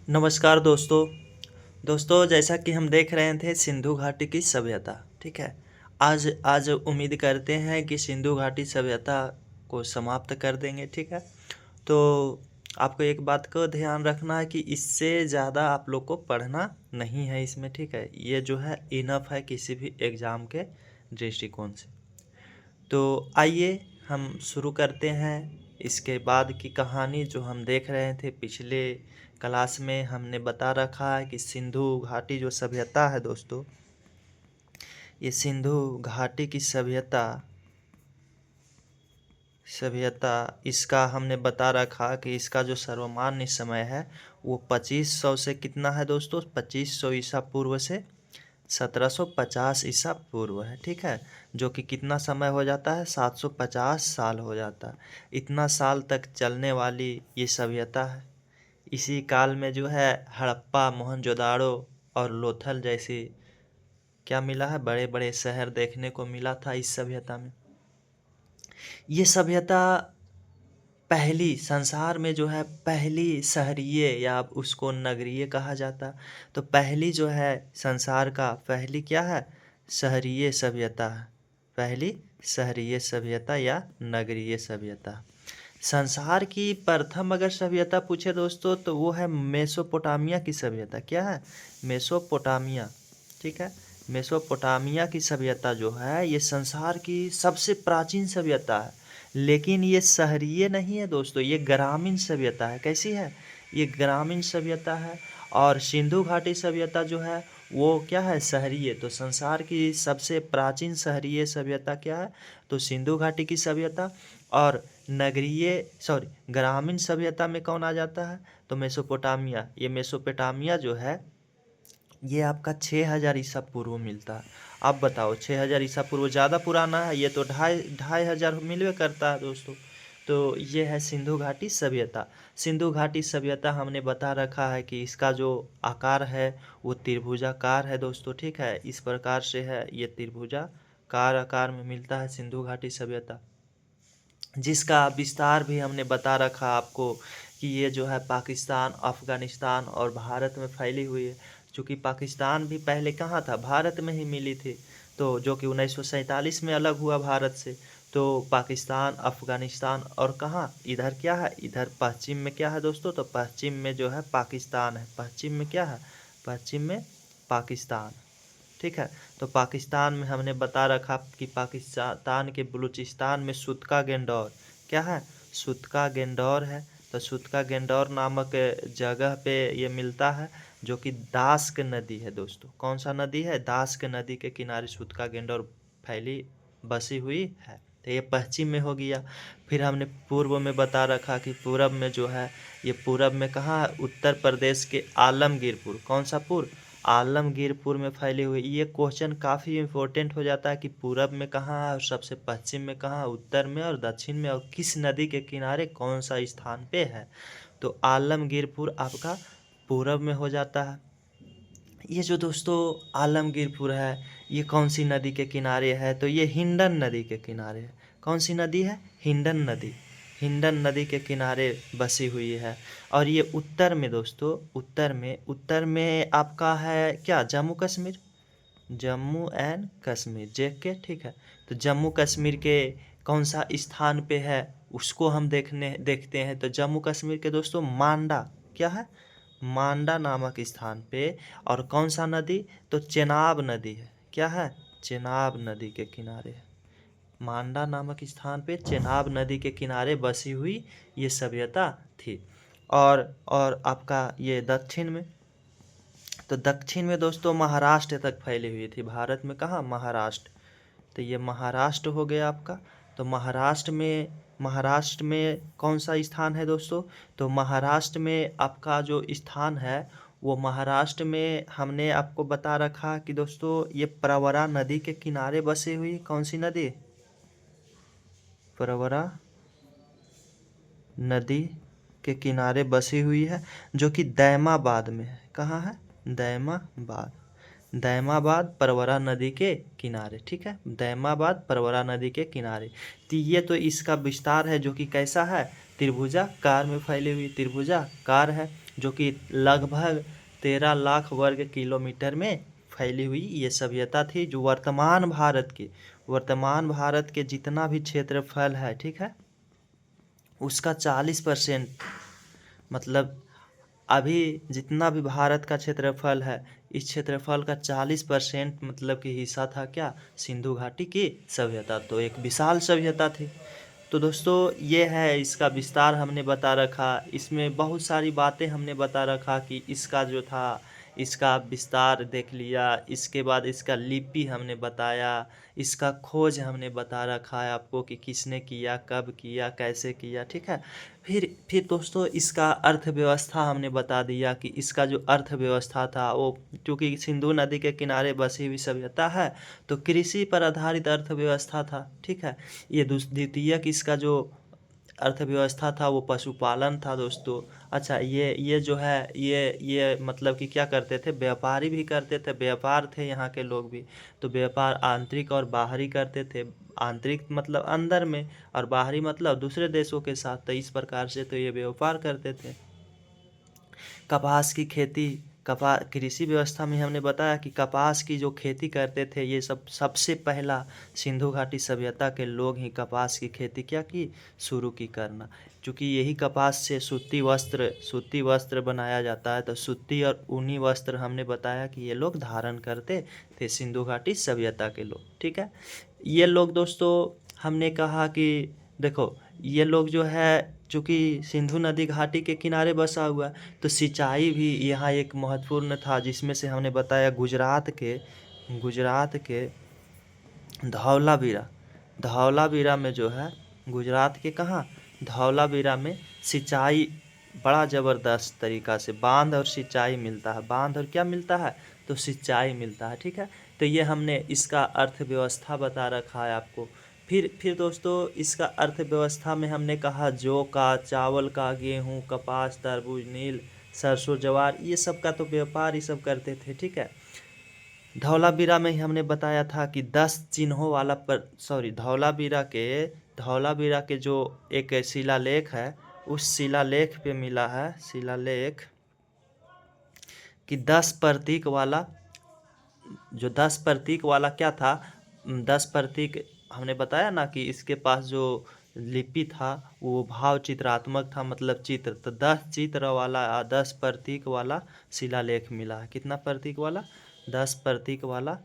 नमस्कार दोस्तों। दोस्तों जैसा कि हम देख रहे थे सिंधु घाटी की सभ्यता, ठीक है। आज आज उम्मीद करते हैं कि सिंधु घाटी सभ्यता को समाप्त कर देंगे, ठीक है। तो आपको एक बात को ध्यान रखना है कि इससे ज़्यादा आप लोग को पढ़ना नहीं है इसमें, ठीक है। ये जो है इनफ है किसी भी एग्ज़ाम के दृष्टिकोण से। तो आइए हम शुरू करते हैं इसके बाद की कहानी जो हम देख रहे थे पिछले क्लास में। हमने बता रखा है कि सिंधु घाटी जो सभ्यता है दोस्तों, ये सिंधु घाटी की सभ्यता सभ्यता इसका हमने बता रखा कि इसका जो सर्वमान्य समय है वो 2500 से कितना है दोस्तों, 2500 ईसा पूर्व से 1750 ईसा पूर्व है, ठीक है। जो कि कितना समय हो जाता है, 750 साल हो जाता है। इतना साल तक चलने वाली ये सभ्यता है। इसी काल में जो है हड़प्पा, मोहनजोदाड़ो और लोथल जैसी क्या मिला है, बड़े बड़े शहर देखने को मिला था इस सभ्यता में। ये सभ्यता पहली संसार में जो है पहली शहरीय या अब उसको नगरीय कहा जाता। तो पहली जो है संसार का पहली क्या है, शहरीय सभ्यता है। पहली शहरीय सभ्यता या नगरीय सभ्यता। संसार की प्रथम अगर सभ्यता पूछे दोस्तों तो वो है मेसोपोटामिया की सभ्यता। क्या है, मेसोपोटामिया, ठीक है। मेसोपोटामिया की सभ्यता जो है ये संसार की सबसे प्राचीन सभ्यता है। लेकिन ये शहरीय नहीं है दोस्तों, ये ग्रामीण सभ्यता है। कैसी है, ये ग्रामीण सभ्यता है। और सिंधु घाटी सभ्यता जो है वो क्या है, शहरीय। तो संसार की सबसे प्राचीन शहरीय सभ्यता क्या है, तो सिंधु घाटी की सभ्यता। और नगरीय सॉरी ग्रामीण सभ्यता में कौन आ जाता है, तो मेसोपोटामिया। ये मेसोपोटामिया जो है ये आपका 6000 ईसा पूर्व मिलता है। आप बताओ 6000 ईसा पूर्व ज़्यादा पुराना है, ये तो ढाई ढाई हज़ार मिलवे करता है दोस्तों। तो ये है सिंधु घाटी सभ्यता। सिंधु घाटी सभ्यता हमने बता रखा है कि इसका जो आकार है वो त्रिभुजाकार है दोस्तों, ठीक है। इस प्रकार से है, ये त्रिभुजाकार आकार में मिलता है सिंधु घाटी सभ्यता। जिसका विस्तार भी हमने बता रखा आपको कि ये जो है पाकिस्तान, अफ़गानिस्तान और भारत में फैली हुई है। चूँकि पाकिस्तान भी पहले कहाँ था, भारत में ही मिली थी। तो जो कि 1947 में अलग हुआ भारत से। तो पाकिस्तान, अफ़गानिस्तान और कहाँ इधर क्या है, इधर पश्चिम में क्या है दोस्तों, तो पश्चिम में जो है पाकिस्तान है। पश्चिम में क्या है, पश्चिम में पाकिस्तान, ठीक है। तो पाकिस्तान में हमने बता रखा कि पाकिस्तान के बलूचिस्तान में सुतका गेंडौर क्या है, सुतका गेंडौर है। तो सुतका गेंडौर नामक जगह पे ये मिलता है, जो कि दास्क नदी है दोस्तों। कौन सा नदी है, दास्क नदी के किनारे सुतका गेंडौर फैली बसी हुई है। तो ये पश्चिम में हो गया। फिर हमने पूर्व में बता रखा कि पूरब में जो है, ये पूरब में कहाँ है, उत्तर प्रदेश के आलमगीरपुर। कौन सा पुर, आलमगीरपुर में फैली हुई। ये क्वेश्चन काफ़ी इम्पोर्टेंट हो जाता है कि पूरब में कहाँ है और सबसे पश्चिम में कहाँ है, उत्तर में और दक्षिण में, और किस नदी के किनारे कौन सा स्थान पे है। तो आलमगीरपुर आपका पूरब में हो जाता है। ये जो दोस्तों आलमगीरपुर है ये कौन सी नदी के किनारे है, तो ये हिंडन नदी के किनारे है। कौन सी नदी है, हिंडन नदी। हिंडन नदी के किनारे बसी हुई है। और ये उत्तर में दोस्तों, उत्तर में आपका है क्या, जम्मू कश्मीर, जम्मू एंड कश्मीर JK, ठीक है। तो जम्मू कश्मीर के कौन सा स्थान पे है उसको हम देखते हैं। तो जम्मू कश्मीर के दोस्तों मांडा, क्या है, मांडा नामक स्थान पे। और कौन सा नदी, तो चेनाब नदी है। क्या है, चेनाब नदी के किनारे है। मांडा नामक स्थान पे चेनाब नदी के किनारे बसी हुई ये सभ्यता थी। और आपका ये दक्षिण में, तो दक्षिण में दोस्तों महाराष्ट्र तक फैली हुई थी। भारत में कहाँ, महाराष्ट्र। तो ये महाराष्ट्र हो गया आपका। तो महाराष्ट्र में कौन सा स्थान है दोस्तों, तो महाराष्ट्र में आपका जो स्थान है वो महाराष्ट्र में हमने आपको बता रखा कि दोस्तों ये प्रवरा नदी के किनारे बसी हुई। कौन सी नदी, प्रवरा नदी के किनारे बसी हुई है, जो कि दैमाबाद में है। कहाँ है, दैमाबाद। दैमाबाद प्रवरा नदी के किनारे, ठीक है। दैमाबाद प्रवरा नदी के किनारे। तो ये तो इसका विस्तार है जो कि कैसा है, त्रिभुजाकार में फैली हुई त्रिभुजाकार है। जो कि लगभग 13 लाख वर्ग किलोमीटर में फैली हुई ये सभ्यता थी, जो वर्तमान भारत के जितना भी क्षेत्रफल है, ठीक है, उसका 40%, मतलब अभी जितना भी भारत का क्षेत्रफल है, इस क्षेत्रफल का 40% मतलब कि हिस्सा था क्या, सिंधु घाटी की सभ्यता। तो एक विशाल सभ्यता थी। तो दोस्तों ये है, इसका विस्तार हमने बता रखा, इसमें बहुत सारी बातें हमने बता रखा कि इसका जो था, इसका विस्तार देख लिया, इसके बाद इसका लिपि हमने बताया, इसका खोज हमने बता रखा है आपको कि किसने किया, कब किया, कैसे किया, ठीक है। फिर दोस्तों इसका अर्थव्यवस्था हमने बता दिया कि इसका जो अर्थव्यवस्था था वो, क्योंकि सिंधु नदी के किनारे बसी हुई सभ्यता है, तो कृषि पर आधारित अर्थव्यवस्था था, ठीक है। ये द्वितीय कि इसका जो अर्थव्यवस्था था वो पशुपालन था दोस्तों। अच्छा, ये जो है, ये मतलब कि क्या करते थे, व्यापारी भी करते थे, व्यापार थे यहाँ के लोग भी। तो व्यापार आंतरिक और बाहरी करते थे, आंतरिक मतलब अंदर में, और बाहरी मतलब दूसरे देशों के साथ। तो इस प्रकार से तो ये व्यापार करते थे। कपास की खेती, कृषि व्यवस्था में हमने बताया कि कपास की जो खेती करते थे, ये सबसे पहला सिंधु घाटी सभ्यता के लोग ही कपास की खेती क्या की, शुरू की करना। क्योंकि यही कपास से सूती वस्त्र बनाया जाता है। तो सूती और ऊनी वस्त्र हमने बताया कि ये लोग धारण करते थे, सिंधु घाटी सभ्यता के लोग, ठीक है। ये लोग दोस्तों, हमने कहा कि देखो, ये लोग जो है, चूँकि सिंधु नदी घाटी के किनारे बसा हुआ है, तो सिंचाई भी यहाँ एक महत्वपूर्ण था, जिसमें से हमने बताया गुजरात के धौलावीरा में जो है, गुजरात के कहाँ, धौलावीरा में सिंचाई बड़ा ज़बरदस्त तरीका से, बांध और सिंचाई मिलता है, बांध और क्या मिलता है, तो सिंचाई मिलता है, ठीक है। तो ये हमने इसका अर्थव्यवस्था बता रखा है आपको। फिर दोस्तों इसका अर्थव्यवस्था में हमने कहा जौ का, चावल का, गेहूँ, कपास, तरबूज, नील, सरसों, ज्वार, ये सब का तो व्यापार ये सब करते थे, ठीक है। धौलावीरा में ही हमने बताया था कि 10 चिन्हों वाला धौलावीरा के जो एक शिलालेख है, उस शिलालेख पे मिला है, शिलालेख कि 10 प्रतीक वाला, जो 10 प्रतीक वाला क्या था, 10 प्रतीक हमने बताया ना कि इसके पास जो लिपि था वो भाव चित्रात्मक था, मतलब चित्र। तो 10 चित्र वाला, 10 प्रतीक वाला शिलालेख मिला है। कितना प्रतीक वाला, 10 प्रतीक वाला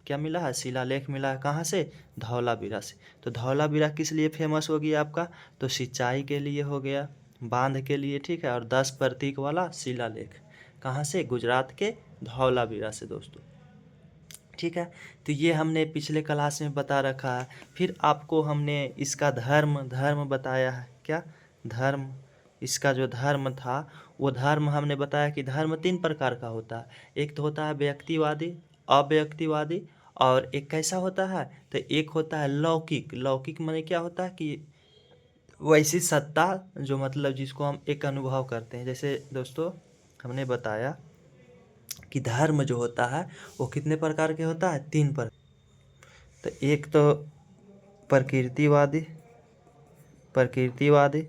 क्या मिला है, शिलालेख मिला है। कहाँ से, धौलावीरा से। तो धौलावीरा किस लिए फेमस हो गया आपका, तो सिंचाई के लिए हो गया, बांध के लिए, ठीक है। और 10 प्रतीक वाला शिलालेख कहाँ से, गुजरात के धौलावीरा से दोस्तों, ठीक है। तो ये हमने पिछले क्लास में बता रखा है। फिर आपको हमने इसका धर्म बताया है, क्या धर्म, इसका जो धर्म था वो धर्म हमने बताया कि धर्म 3 प्रकार का होता है। एक तो होता है व्यक्तिवादी, अव्यक्तिवादी, और एक कैसा होता है, तो एक होता है लौकिक। लौकिक माने क्या होता है कि वैसी सत्ता जो मतलब जिसको हम एक अनुभव करते हैं। जैसे दोस्तों हमने बताया कि धर्म जो होता है वो कितने प्रकार के होता है, 3 प्रकार। तो एक तो प्रकृतिवादी,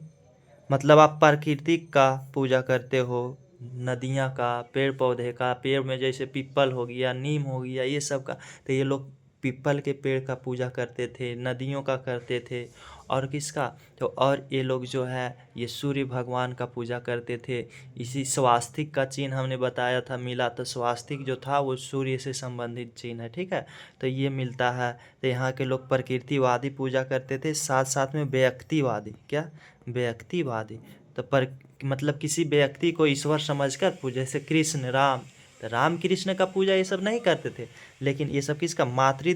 मतलब आप प्रकृति का पूजा करते हो, नदियाँ का, पेड़ पौधे का, पेड़ में जैसे पीपल हो गया, नीम हो गया, ये सब का। तो ये लोग पीपल के पेड़ का पूजा करते थे, नदियों का करते थे, और किसका, तो और ये लोग जो है ये सूर्य भगवान का पूजा करते थे। इसी स्वास्तिक का चिन्ह हमने बताया था मिला, तो स्वास्तिक जो था वो सूर्य से संबंधित चिन्ह है, ठीक है। तो ये मिलता है। तो यहाँ के लोग प्रकृतिवादी पूजा करते थे, साथ साथ में व्यक्तिवादी, क्या व्यक्तिवादी, तो मतलब किसी व्यक्ति को ईश्वर समझकर पूजा, जैसे कृष्ण, राम, तो राम कृष्ण का पूजा ये सब नहीं करते थे, लेकिन ये सब किसका, मातृ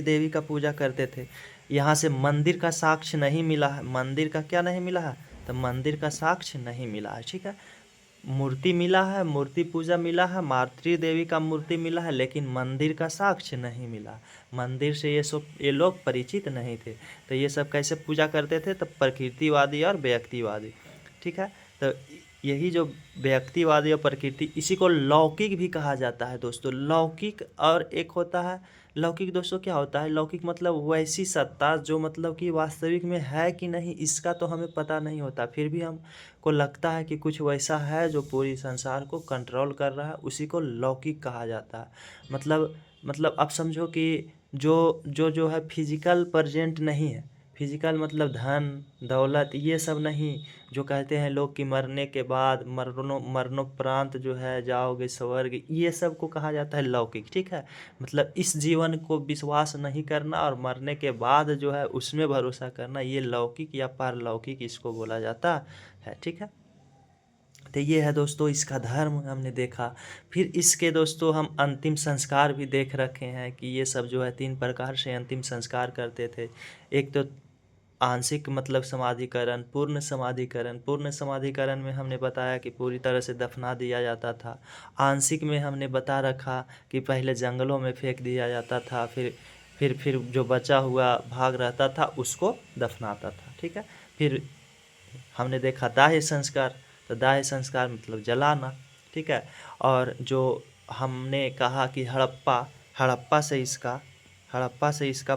देवी का पूजा करते थे। यहाँ से मंदिर का साक्ष्य नहीं मिला है, मंदिर का क्या नहीं मिला है, तो मंदिर का साक्ष्य नहीं मिला है, ठीक है। मूर्ति मिला है, मूर्ति पूजा मिला है, मातृ देवी का मूर्ति मिला है, लेकिन मंदिर का साक्ष्य नहीं मिला। मंदिर से ये लोग परिचित नहीं थे। तो ये सब कैसे पूजा करते थे, तो प्रकृतिवादी और व्यक्तिवादी, ठीक है। तो यही जो व्यक्तिवादी और प्रकृति, इसी को लौकिक भी कहा जाता है दोस्तों। लौकिक और एक होता है लौकिक दोस्तों, क्या होता है लौकिक मतलब वैसी सत्ता जो मतलब कि वास्तविक में है कि नहीं इसका तो हमें पता नहीं होता, फिर भी हमको लगता है कि कुछ वैसा है जो पूरी संसार को कंट्रोल कर रहा है, उसी को लौकिक कहा जाता है। मतलब आप समझो कि जो है फिजिकल प्रेजेंट नहीं है। फिजिकल मतलब धन दौलत ये सब नहीं, जो कहते हैं लोग कि मरने के बाद मरणोपरांत जो है जाओगे स्वर्ग, ये सब को कहा जाता है लौकिक। ठीक है, मतलब इस जीवन को विश्वास नहीं करना और मरने के बाद जो है उसमें भरोसा करना, ये लौकिक या पारलौकिक इसको बोला जाता है। ठीक है, तो ये है दोस्तों इसका धर्म हमने देखा। फिर इसके दोस्तों हम अंतिम संस्कार भी देख रखे हैं कि ये सब जो है 3 प्रकार से अंतिम संस्कार करते थे। एक तो आंशिक मतलब समाधिकरण, पूर्ण समाधिकरण। पूर्ण समाधिकरण में हमने बताया कि पूरी तरह से दफना दिया जाता था। आंशिक में हमने बता रखा कि पहले जंगलों में फेंक दिया जाता था, फिर जो बचा हुआ भाग रहता था उसको दफनाता था। ठीक है, फिर हमने देखा दाह संस्कार, तो दाह संस्कार मतलब जलाना। ठीक है, और जो हमने कहा कि हड़प्पा से इसका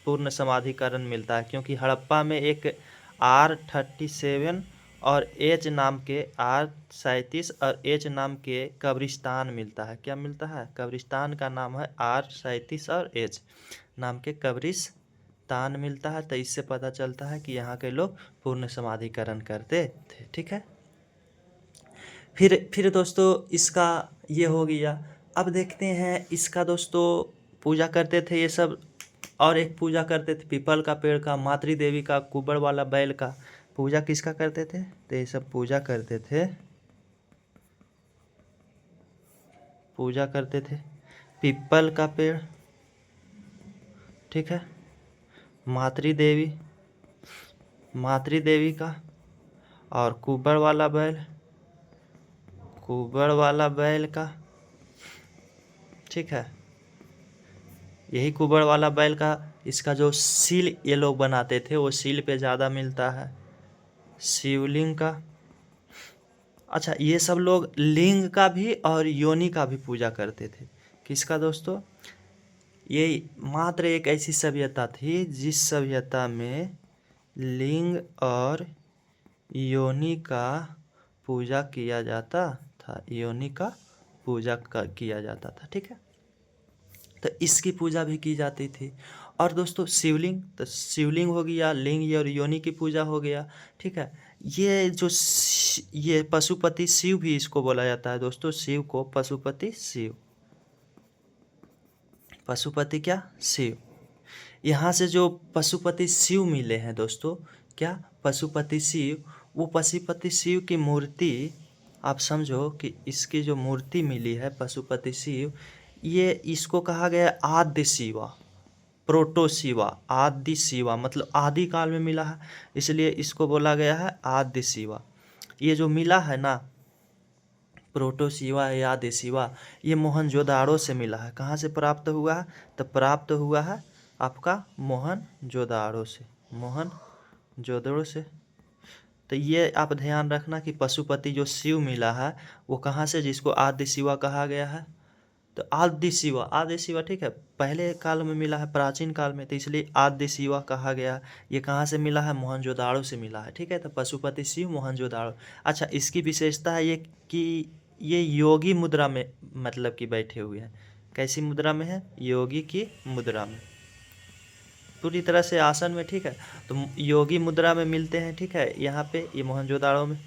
पूर्ण समाधिकरण मिलता है, क्योंकि हड़प्पा में एक R37 और R37 और H नाम के कब्रिस्तान मिलता है। क्या मिलता है? कब्रिस्तान का नाम है R37 और H नाम के कब्रिस्तान मिलता है। तो इससे पता चलता है कि यहाँ के लोग पूर्ण समाधिकरण करते थे। ठीक है, फिर दोस्तों इसका ये हो गया। अब देखते हैं इसका दोस्तों पूजा करते थे ये सब, और एक पूजा करते थे पीपल का पेड़ का, मातृ देवी का, कुबड़ वाला बैल का। पूजा किसका करते थे? तो ये सब पूजा करते थे पीपल का पेड़, ठीक है, मातृ देवी का, और कुबड़ वाला बैल का। ठीक है, यही कुबड़ वाला बैल का इसका जो सील ये लोग बनाते थे, वो सील पे ज़्यादा मिलता है, शिवलिंग का। अच्छा, ये सब लोग लिंग का भी और योनि का भी पूजा करते थे। किसका दोस्तों? ये मात्र एक ऐसी सभ्यता थी जिस सभ्यता में लिंग और योनि का पूजा किया जाता था, योनि का पूजा किया जाता था। ठीक है, तो इसकी पूजा भी की जाती थी। और दोस्तों शिवलिंग, तो शिवलिंग हो गया, लिंग और योनि की पूजा हो गया। ठीक है, ये जो ये पशुपति शिव भी इसको बोला जाता है दोस्तों। शिव को पशुपति शिव, पशुपति क्या? शिव। यहाँ से जो पशुपति शिव मिले हैं दोस्तों, क्या? पशुपति शिव। वो पशुपति शिव की मूर्ति आप समझो कि इसकी जो मूर्ति मिली है पशुपति शिव, ये इसको कहा गया आद्य शिवा, प्रोटो शिवा, आदि शिवा, मतलब आदि काल में मिला है, इसलिए इसको बोला गया है आद्य शिवा। ये जो मिला है ना प्रोटो शिवा या आदि शिवा, ये मोहनजोदाड़ो से मिला है। कहाँ से प्राप्त हुआ है? तो प्राप्त हुआ है आपका मोहनजोदाड़ो से। तो ये आप ध्यान रखना कि पशुपति जो शिव मिला है वो कहाँ से, जिसको आद्य शिवा कहा गया है, तो आदि शिवा। ठीक है, पहले काल में मिला है, प्राचीन काल में, तो इसलिए आदि शिवा कहा गया। ये कहाँ से मिला है? मोहनजोदाड़ो से मिला है। ठीक है, तो पशुपति शिव मोहनजोदाड़ो। अच्छा, इसकी विशेषता है ये कि ये योगी मुद्रा में मतलब कि बैठे हुए हैं। कैसी मुद्रा में है? योगी की मुद्रा में, पूरी तरह से आसन में। ठीक है, तो योगी मुद्रा में मिलते हैं। ठीक है, यहाँ पे ये मोहनजोदाड़ो में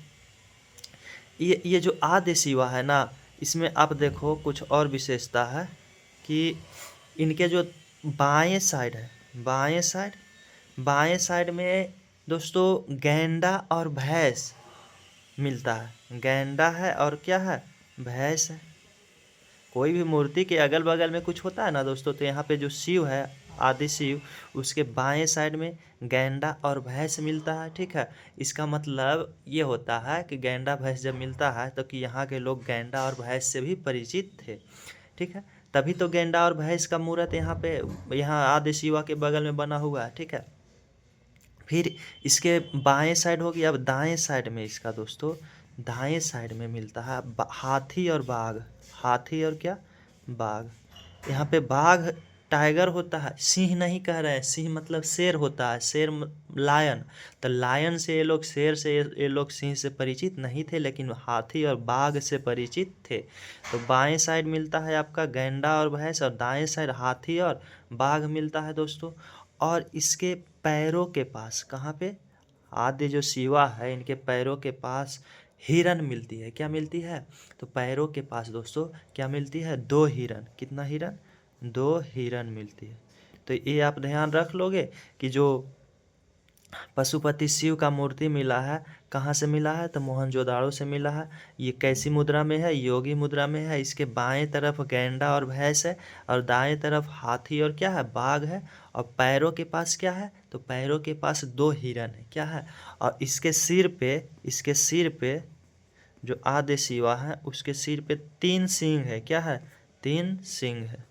ये जो आद्य शिवा है ना, इसमें आप देखो कुछ और विशेषता है कि इनके जो बाएं साइड में दोस्तों गैंडा और भैंस मिलता है। गैंडा है और क्या है? भैंस है। कोई भी मूर्ति के अगल बगल में कुछ होता है ना दोस्तों, तो यहाँ पे जो शिव है आदि शिव, उसके बाएं साइड में गैंडा और भैंस मिलता है। ठीक है, इसका मतलब ये होता है कि गैंडा भैंस जब मिलता है तो कि यहाँ के लोग गैंडा और भैंस से भी परिचित थे। ठीक है, तभी तो गैंडा और भैंस का मूर्त यहाँ आदि शिवा के बगल में बना हुआ है। ठीक है, फिर इसके बाएं साइड हो गया। अब दाएं साइड में इसका दोस्तों, दाएं साइड में मिलता है हाथी और बाघ। हाथी और क्या, बाघ। यहाँ पे बाघ टाइगर होता है, सिंह नहीं कह रहे हैं, सिंह मतलब शेर होता है, शेर लायन। तो लायन से ये लोग, शेर से ये लोग सिंह से परिचित नहीं थे, लेकिन हाथी और बाघ से परिचित थे। तो बाएं साइड मिलता है आपका गैंडा और भैंस, और दाएं साइड हाथी और बाघ मिलता है दोस्तों। और इसके पैरों के पास, कहाँ पे, आद्य जो शिवा है इनके पैरों के पास हिरन मिलती है। क्या मिलती है, तो पैरों के पास दोस्तों क्या मिलती है, 2 हिरन। कितना हिरन, 2 हिरन मिलती है। तो ये आप ध्यान रख लोगे कि जो पशुपति शिव का मूर्ति मिला है, कहाँ से मिला है, तो मोहनजोदाड़ो से मिला है। ये कैसी मुद्रा में है, योगी मुद्रा में है। इसके बाएं तरफ गैंडा और भैंस है, और दाएं तरफ हाथी और क्या है, बाघ है। और पैरों के पास क्या है, तो पैरों के पास 2 हिरन है। क्या है, और इसके सिर पे जो आद्य शिवा है उसके सिर पे 3 सींग है। क्या है, 3 सींग है।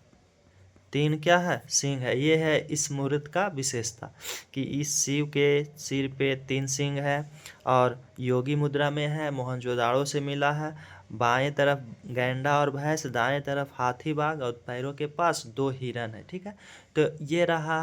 3 क्या है, सिंह है। ये है इस मूर्त का विशेषता कि इस शिव के सिर पे 3 सिंह है, और योगी मुद्रा में है, मोहनजोदाड़ो से मिला है। बाएं तरफ गैंडा और भैंस, दाएं तरफ हाथी बाघ, और पैरों के पास 2 हिरन है। ठीक है, तो ये रहा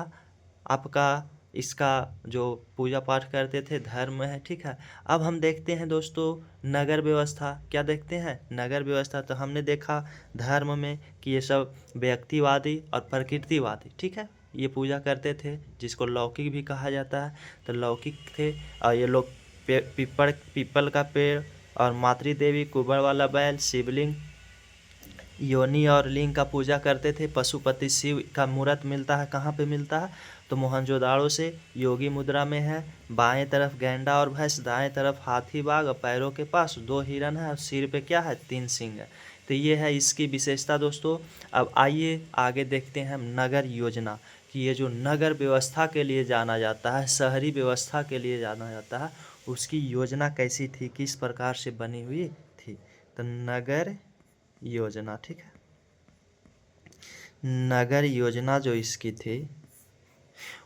आपका इसका जो पूजा पाठ करते थे धर्म है। ठीक है, अब हम देखते हैं दोस्तों नगर व्यवस्था। क्या देखते हैं, नगर व्यवस्था। तो हमने देखा धर्म में कि ये सब व्यक्तिवादी और प्रकृतिवादी, ठीक है, ये पूजा करते थे, जिसको लौकिक भी कहा जाता है। तो लौकिक थे, और ये लोग पीपल का पेड़ और मातृ देवी, कुबर वाला बैल, शिवलिंग, योनि और लिंग का पूजा करते थे। पशुपति शिव का मूर्त मिलता है, कहाँ पे मिलता है, तो मोहनजोदाड़ो से योगी मुद्रा में है। बाएं तरफ गैंडा और भैंस, दाएं तरफ हाथी बाघ, और पैरों के पास 2 हिरन है, और सिर पे क्या है, 3 सिंह है। तो ये है इसकी विशेषता दोस्तों। अब आइए आगे देखते हैं हम नगर योजना, कि ये जो नगर व्यवस्था के लिए जाना जाता है, शहरी व्यवस्था के लिए जाना जाता है, उसकी योजना कैसी थी, किस प्रकार से बनी हुई थी। तो नगर योजना, ठीक है, नगर योजना जो इसकी थी,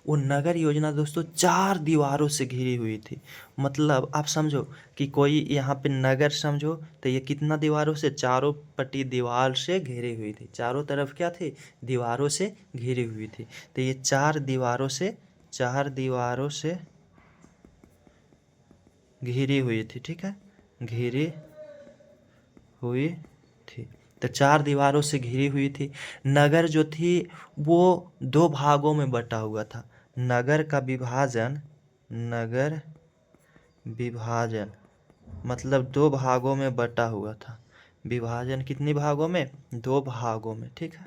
वो नगर योजना दोस्तों 4 दीवारों से घिरी हुई थी। मतलब आप समझो कि कोई यहाँ पे नगर समझो, तो ये कितना दीवारों से, चारों पट्टी दीवार से घिरी हुई थी। चारों तरफ क्या थी, दीवारों से घिरी हुई थी। तो ये 4 दीवारों से घिरी हुई थी। ठीक है, घिरी हुई थी। तो 4 दीवारों से घिरी हुई थी। नगर जो थी वो 2 भागों में बटा हुआ था। नगर विभाजन मतलब 2 भागों में बटा हुआ था। विभाजन कितनी भागों में, 2 भागों में। ठीक है,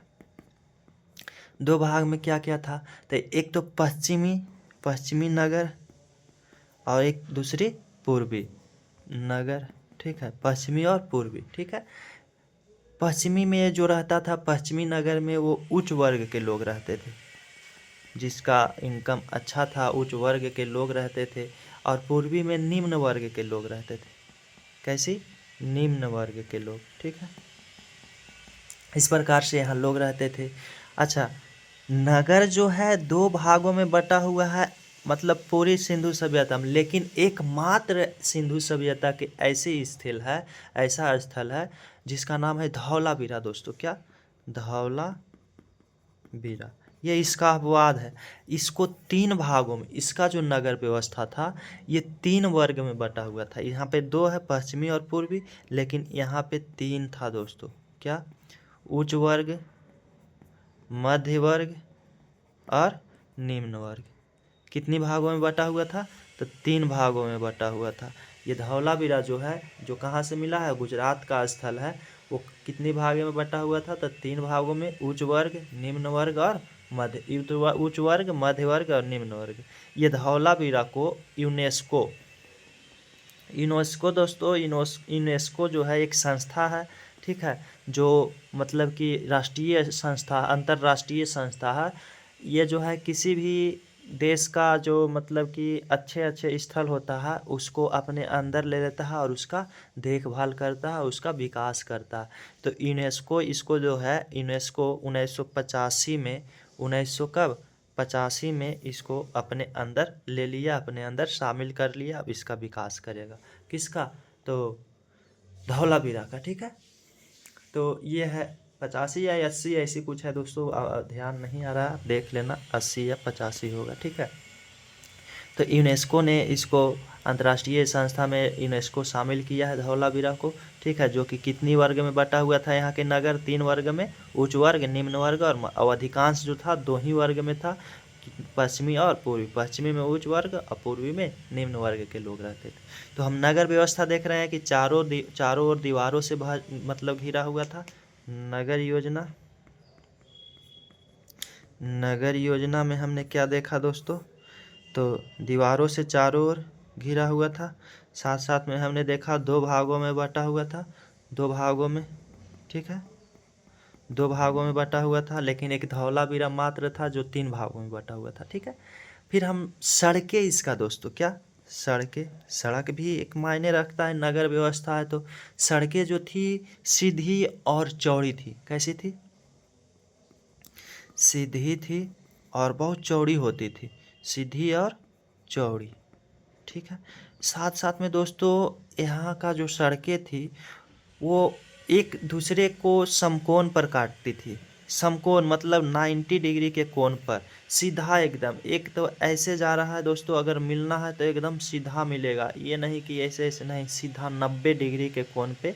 2 भाग में क्या क्या था, तो एक तो पश्चिमी नगर, और एक दूसरी पूर्वी नगर। ठीक है, पश्चिमी और पूर्वी। ठीक है, पश्चिमी में जो रहता था, पश्चिमी नगर में वो उच्च वर्ग के लोग रहते थे, जिसका इनकम अच्छा था, उच्च वर्ग के लोग रहते थे। और पूर्वी में निम्न वर्ग के लोग रहते थे। कैसी, निम्न वर्ग के लोग। ठीक है, इस प्रकार से यहाँ लोग रहते थे। अच्छा, नगर जो है 2 भागों में बटा हुआ है, मतलब पूरी सिंधु सभ्यता में, लेकिन एकमात्र सिंधु सभ्यता के ऐसा स्थल है जिसका नाम है धौलावीरा दोस्तों। क्या, धौलावीरा, ये इसका अपवाद है। इसको 3 भागों में, इसका जो नगर व्यवस्था था ये 3 वर्ग में बटा हुआ था। यहाँ पे 2 है, पश्चिमी और पूर्वी, लेकिन यहाँ पे 3 था दोस्तों। क्या, उच्च वर्ग, मध्य वर्ग और निम्न वर्ग। कितनी भागों में बटा हुआ था, तो 3 भागों में बटा हुआ था। ये धौलावीरा जो है, जो कहाँ से मिला है, गुजरात का स्थल है। वो कितनी भागों में बटा हुआ था, तो 3 भागों में, उच्च वर्ग, निम्न वर्ग और उच्च वर्ग, मध्य वर्ग और निम्न वर्ग। ये धौलावीरा को यूनेस्को दोस्तों, यूनेस्को जो है एक संस्था है। ठीक है, जो मतलब कि राष्ट्रीय संस्था, अंतर्राष्ट्रीय संस्था है। ये जो है किसी भी देश का जो मतलब कि अच्छे स्थल होता है उसको अपने अंदर ले लेता है, और उसका देखभाल करता है, उसका विकास करता है। तो यूनेस्को इसको जो है, यूनेस्को 1985 में, 1900 कब 85 में इसको अपने अंदर ले लिया, अपने अंदर शामिल कर लिया। अब इसका विकास करेगा, किसका? तो धौलावीरा का। ठीक है, तो ये है 85 या 80 ऐसी कुछ है दोस्तों, ध्यान नहीं आ रहा, आप देख लेना 80 या 85 होगा। ठीक है, तो यूनेस्को ने इसको अंतर्राष्ट्रीय संस्था में यूनेस्को शामिल किया है धौलावीरा को। ठीक है, जो कि कितनी वर्ग में बटा हुआ था? यहाँ के नगर 3 वर्ग में, उच्च वर्ग, निम्न वर्ग, और अधिकांश जो था 2 ही वर्ग में था, पश्चिमी और पूर्वी। पश्चिमी में उच्च वर्ग और पूर्वी में निम्न वर्ग के लोग रहते थे। तो हम नगर व्यवस्था देख रहे हैं कि चारों ओर दीवारों से मतलब घिरा हुआ था। नगर योजना में हमने क्या देखा दोस्तों? तो दीवारों से चारों ओर घिरा हुआ था। साथ साथ में हमने देखा 2 भागों में बटा हुआ था, 2 भागों में। ठीक है, 2 भागों में बटा हुआ था, लेकिन एक धौलावीरा मात्र था जो 3 भागों में बटा हुआ था। ठीक है, फिर हम सड़कें इसका दोस्तों, क्या सड़क भी एक मायने रखता है, नगर व्यवस्था है तो। सड़कें जो थी सीधी और चौड़ी थी। कैसी थी? सीधी थी और बहुत चौड़ी होती थी, सीधी और चौड़ी। ठीक है, साथ साथ में दोस्तों यहाँ का जो सड़कें थी वो एक दूसरे को समकोण पर काटती थी। समकोण मतलब 90 डिग्री के कोण पर, सीधा एकदम। एक तो ऐसे जा रहा है दोस्तों, अगर मिलना है तो एकदम सीधा मिलेगा, ये नहीं कि ऐसे ऐसे नहीं, सीधा 90 डिग्री के कोण पे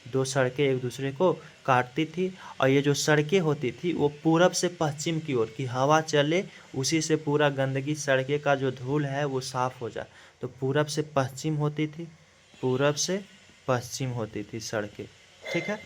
2 सड़कें एक दूसरे को काटती थी। और ये जो सड़कें होती थी वो पूरब से पश्चिम की ओर की हवा चले, उसी से पूरा गंदगी, सड़कें का जो धूल है वो साफ़ हो जाए। तो पूरब से पश्चिम होती थी, पूरब से पश्चिम होती थी सड़कें। ठीक है,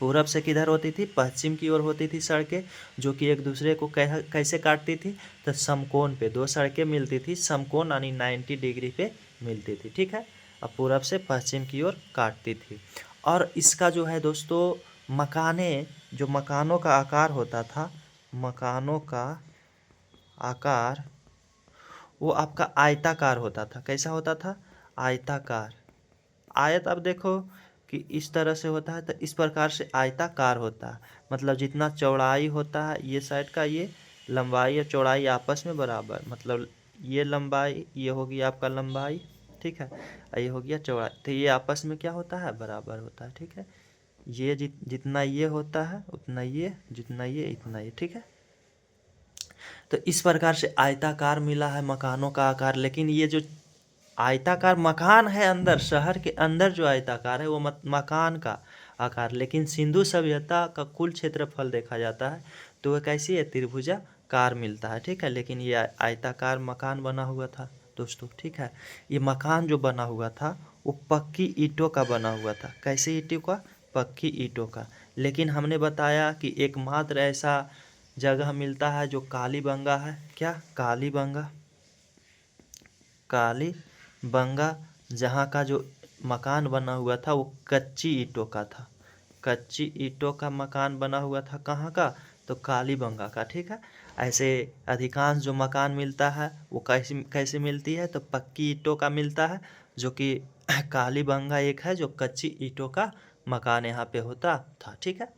पूरब से किधर होती थी? पश्चिम की ओर होती थी सड़कें, जो कि एक दूसरे को कैसे काटती थी? तो समकोण पे 2 सड़कें मिलती थी, समकोण यानी 90 डिग्री पे मिलती थी। ठीक है, अब पूरब से पश्चिम की ओर काटती थी। और इसका जो है दोस्तों जो मकानों का आकार होता था, मकानों का आकार वो आपका आयताकार होता था। कैसा होता था? आयताकार। आयत, अब देखो कि इस तरह से होता है तो इस प्रकार से आयताकार होता है। मतलब जितना चौड़ाई होता है ये साइड का, ये लंबाई और चौड़ाई आपस में बराबर, मतलब ये लंबाई, ये होगी आपका लंबाई। ठीक है, ये हो गया चौड़ाई, तो ये आपस में क्या होता है? बराबर होता है। ठीक है, ये जितना ये होता है उतना ये, जितना ये इतना ये। ठीक है, तो इस प्रकार से आयताकार मिला है मकानों का आकार। लेकिन ये जो आयताकार मकान है अंदर, शहर के अंदर जो आयताकार है वो मकान का आकार, लेकिन सिंधु सभ्यता का कुल क्षेत्रफल देखा जाता है तो वह कैसी है? त्रिभुजाकार मिलता है। ठीक है, लेकिन ये आयताकार मकान बना हुआ था दोस्तों। ठीक है, ये मकान जो बना हुआ था वो पक्की ईंटों का बना हुआ था। कैसे ईंटों का? पक्की ईंटों का। लेकिन हमने बताया कि एकमात्र ऐसा जगह मिलता है जो कालीबंगा है। क्या? कालीबंगा, जहाँ का जो मकान बना हुआ था वो कच्ची ईंटों का था। कच्ची ईंटों का मकान बना हुआ था, कहाँ का? तो कालीबंगा का। ठीक है, ऐसे अधिकांश जो मकान मिलता है वो कैसे कैसे मिलती है? तो पक्की ईंटों का मिलता है, जो कि कालीबंगा एक है जो कच्ची ईंटों का मकान यहाँ पे होता था। ठीक है,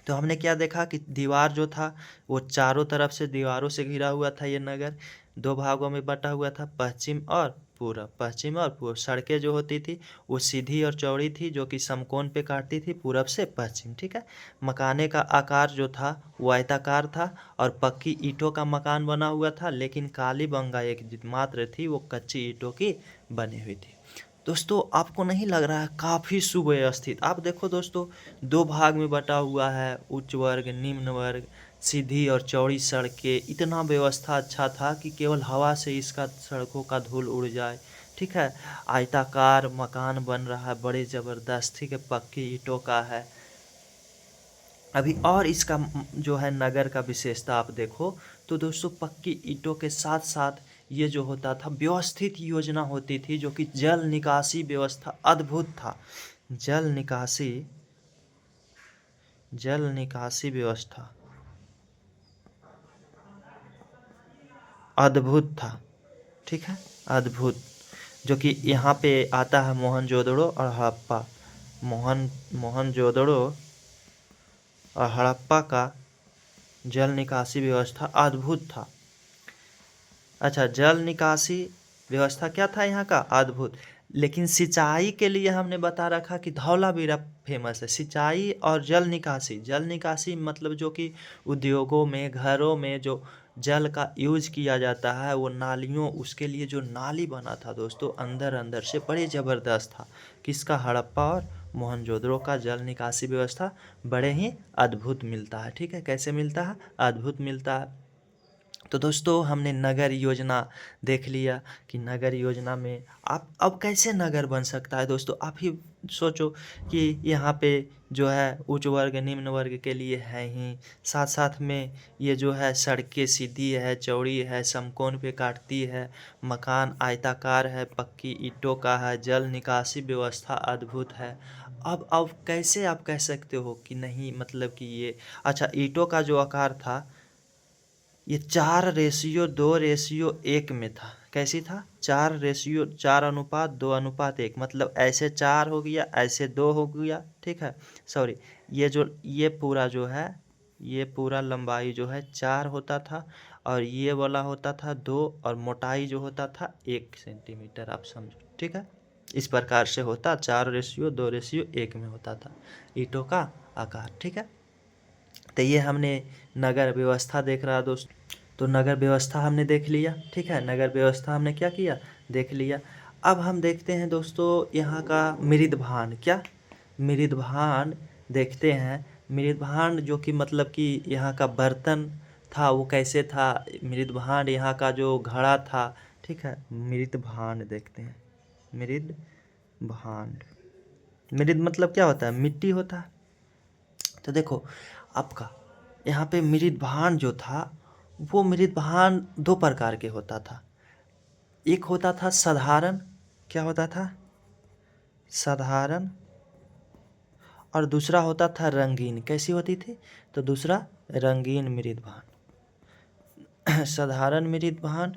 तो हमने क्या देखा कि दीवार जो था वो चारों तरफ से दीवारों से घिरा हुआ था। ये नगर 2 भागों में बटा हुआ था, पश्चिम और पूरब। पश्चिम और पूर्व। सड़कें जो होती थी वो सीधी और चौड़ी थी, जो कि समकोण पे काटती थी, पूरब से पश्चिम। ठीक है, मकाने का आकार जो था वो आयताकार था और पक्की ईंटों का मकान बना हुआ था। लेकिन कालीबंगा एक मात्र थी, वो कच्ची ईंटों की बनी हुई थी। दोस्तों आपको नहीं लग रहा है काफ़ी सुव्यवस्थित? आप देखो दोस्तों, 2 भाग में बटा हुआ है, उच्च वर्ग, निम्न वर्ग, सीधी और चौड़ी सड़कें। इतना व्यवस्था अच्छा था कि केवल हवा से इसका सड़कों का धूल उड़ जाए। ठीक है, आयताकार मकान बन रहा है, बड़े ज़बरदस्त। ठीक है, पक्की ईंटों का है। अभी और इसका जो है नगर का विशेषता आप देखो तो दोस्तों, पक्की ईंटों के साथ साथ ये जो होता था व्यवस्थित योजना होती थी, जो कि जल निकासी व्यवस्था अद्भुत था। जल निकासी व्यवस्था अद्भुत था। ठीक है, अद्भुत, जो कि यहाँ पे आता है मोहनजोदड़ो और हड़प्पा। मोहनजोदड़ो और हड़प्पा का जल निकासी व्यवस्था अद्भुत था। अच्छा, जल निकासी व्यवस्था क्या था यहाँ का? अद्भुत। लेकिन सिंचाई के लिए हमने बता रखा कि धौलावीरा फेमस है। सिंचाई और जल निकासी मतलब जो कि उद्योगों में, घरों में जो जल का यूज किया जाता है, वो नालियों, उसके लिए जो नाली बना था दोस्तों अंदर अंदर से, बड़े ज़बरदस्त था। किसका? हड़प्पा और मोहनजोदड़ो का जल निकासी व्यवस्था बड़े ही अद्भुत मिलता है। ठीक है, कैसे मिलता है? अद्भुत मिलता है। तो दोस्तों हमने नगर योजना देख लिया कि नगर योजना में आप अब कैसे नगर बन सकता है। दोस्तों आप ही सोचो कि यहाँ पे जो है उच्च वर्ग निम्न वर्ग के लिए है ही, साथ साथ में ये जो है सड़कें सीधी है, चौड़ी है, समकोण पे काटती है, मकान आयताकार है, पक्की ईंटों का है, जल निकासी व्यवस्था अद्भुत है। अब कैसे आप कह सकते हो कि नहीं, मतलब कि ये, अच्छा ईंटों का जो आकार था ये 4:2:1 में था। कैसी था? 4:4:2:1, मतलब ऐसे 4 हो गया, ऐसे 2 हो गया। ठीक है, सॉरी, ये पूरा जो है, ये पूरा लंबाई जो है 4 होता था, और ये वाला होता था 2, और मोटाई जो होता था 1 सेंटीमीटर, आप समझो। ठीक है, इस प्रकार से होता, 4:2:1 में होता था ईंटों का आकार। ठीक है, तो ये हमने नगर व्यवस्था देख रहा दोस्त। तो नगर व्यवस्था हमने देख लिया। ठीक है, नगर व्यवस्था हमने क्या किया? देख लिया। अब हम देखते हैं दोस्तों यहाँ का मृदभांड। क्या? मृदभांड देखते हैं। मृदभांड जो कि मतलब कि यहाँ का बर्तन था, वो कैसे था? मृदभांड यहाँ का जो घड़ा था। ठीक है, मृदभांड देखते हैं। मृदभांड, मृद मतलब क्या होता है? मिट्टी होता है। तो देखो आपका यहाँ पे मृदभांड जो था, वो मृदभांड 2 प्रकार के होता था। एक होता था साधारण, क्या होता था? साधारण। और दूसरा होता था रंगीन। कैसी होती थी? तो दूसरा रंगीन मृदभांड। साधारण मृदभांड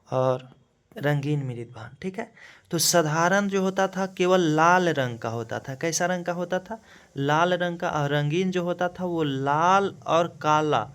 और रंगीन मृदभांड। ठीक है, तो साधारण जो होता था केवल लाल रंग का होता था। कैसा रंग का होता था? लाल रंग का। और रंगीन जो होता था वो लाल और काला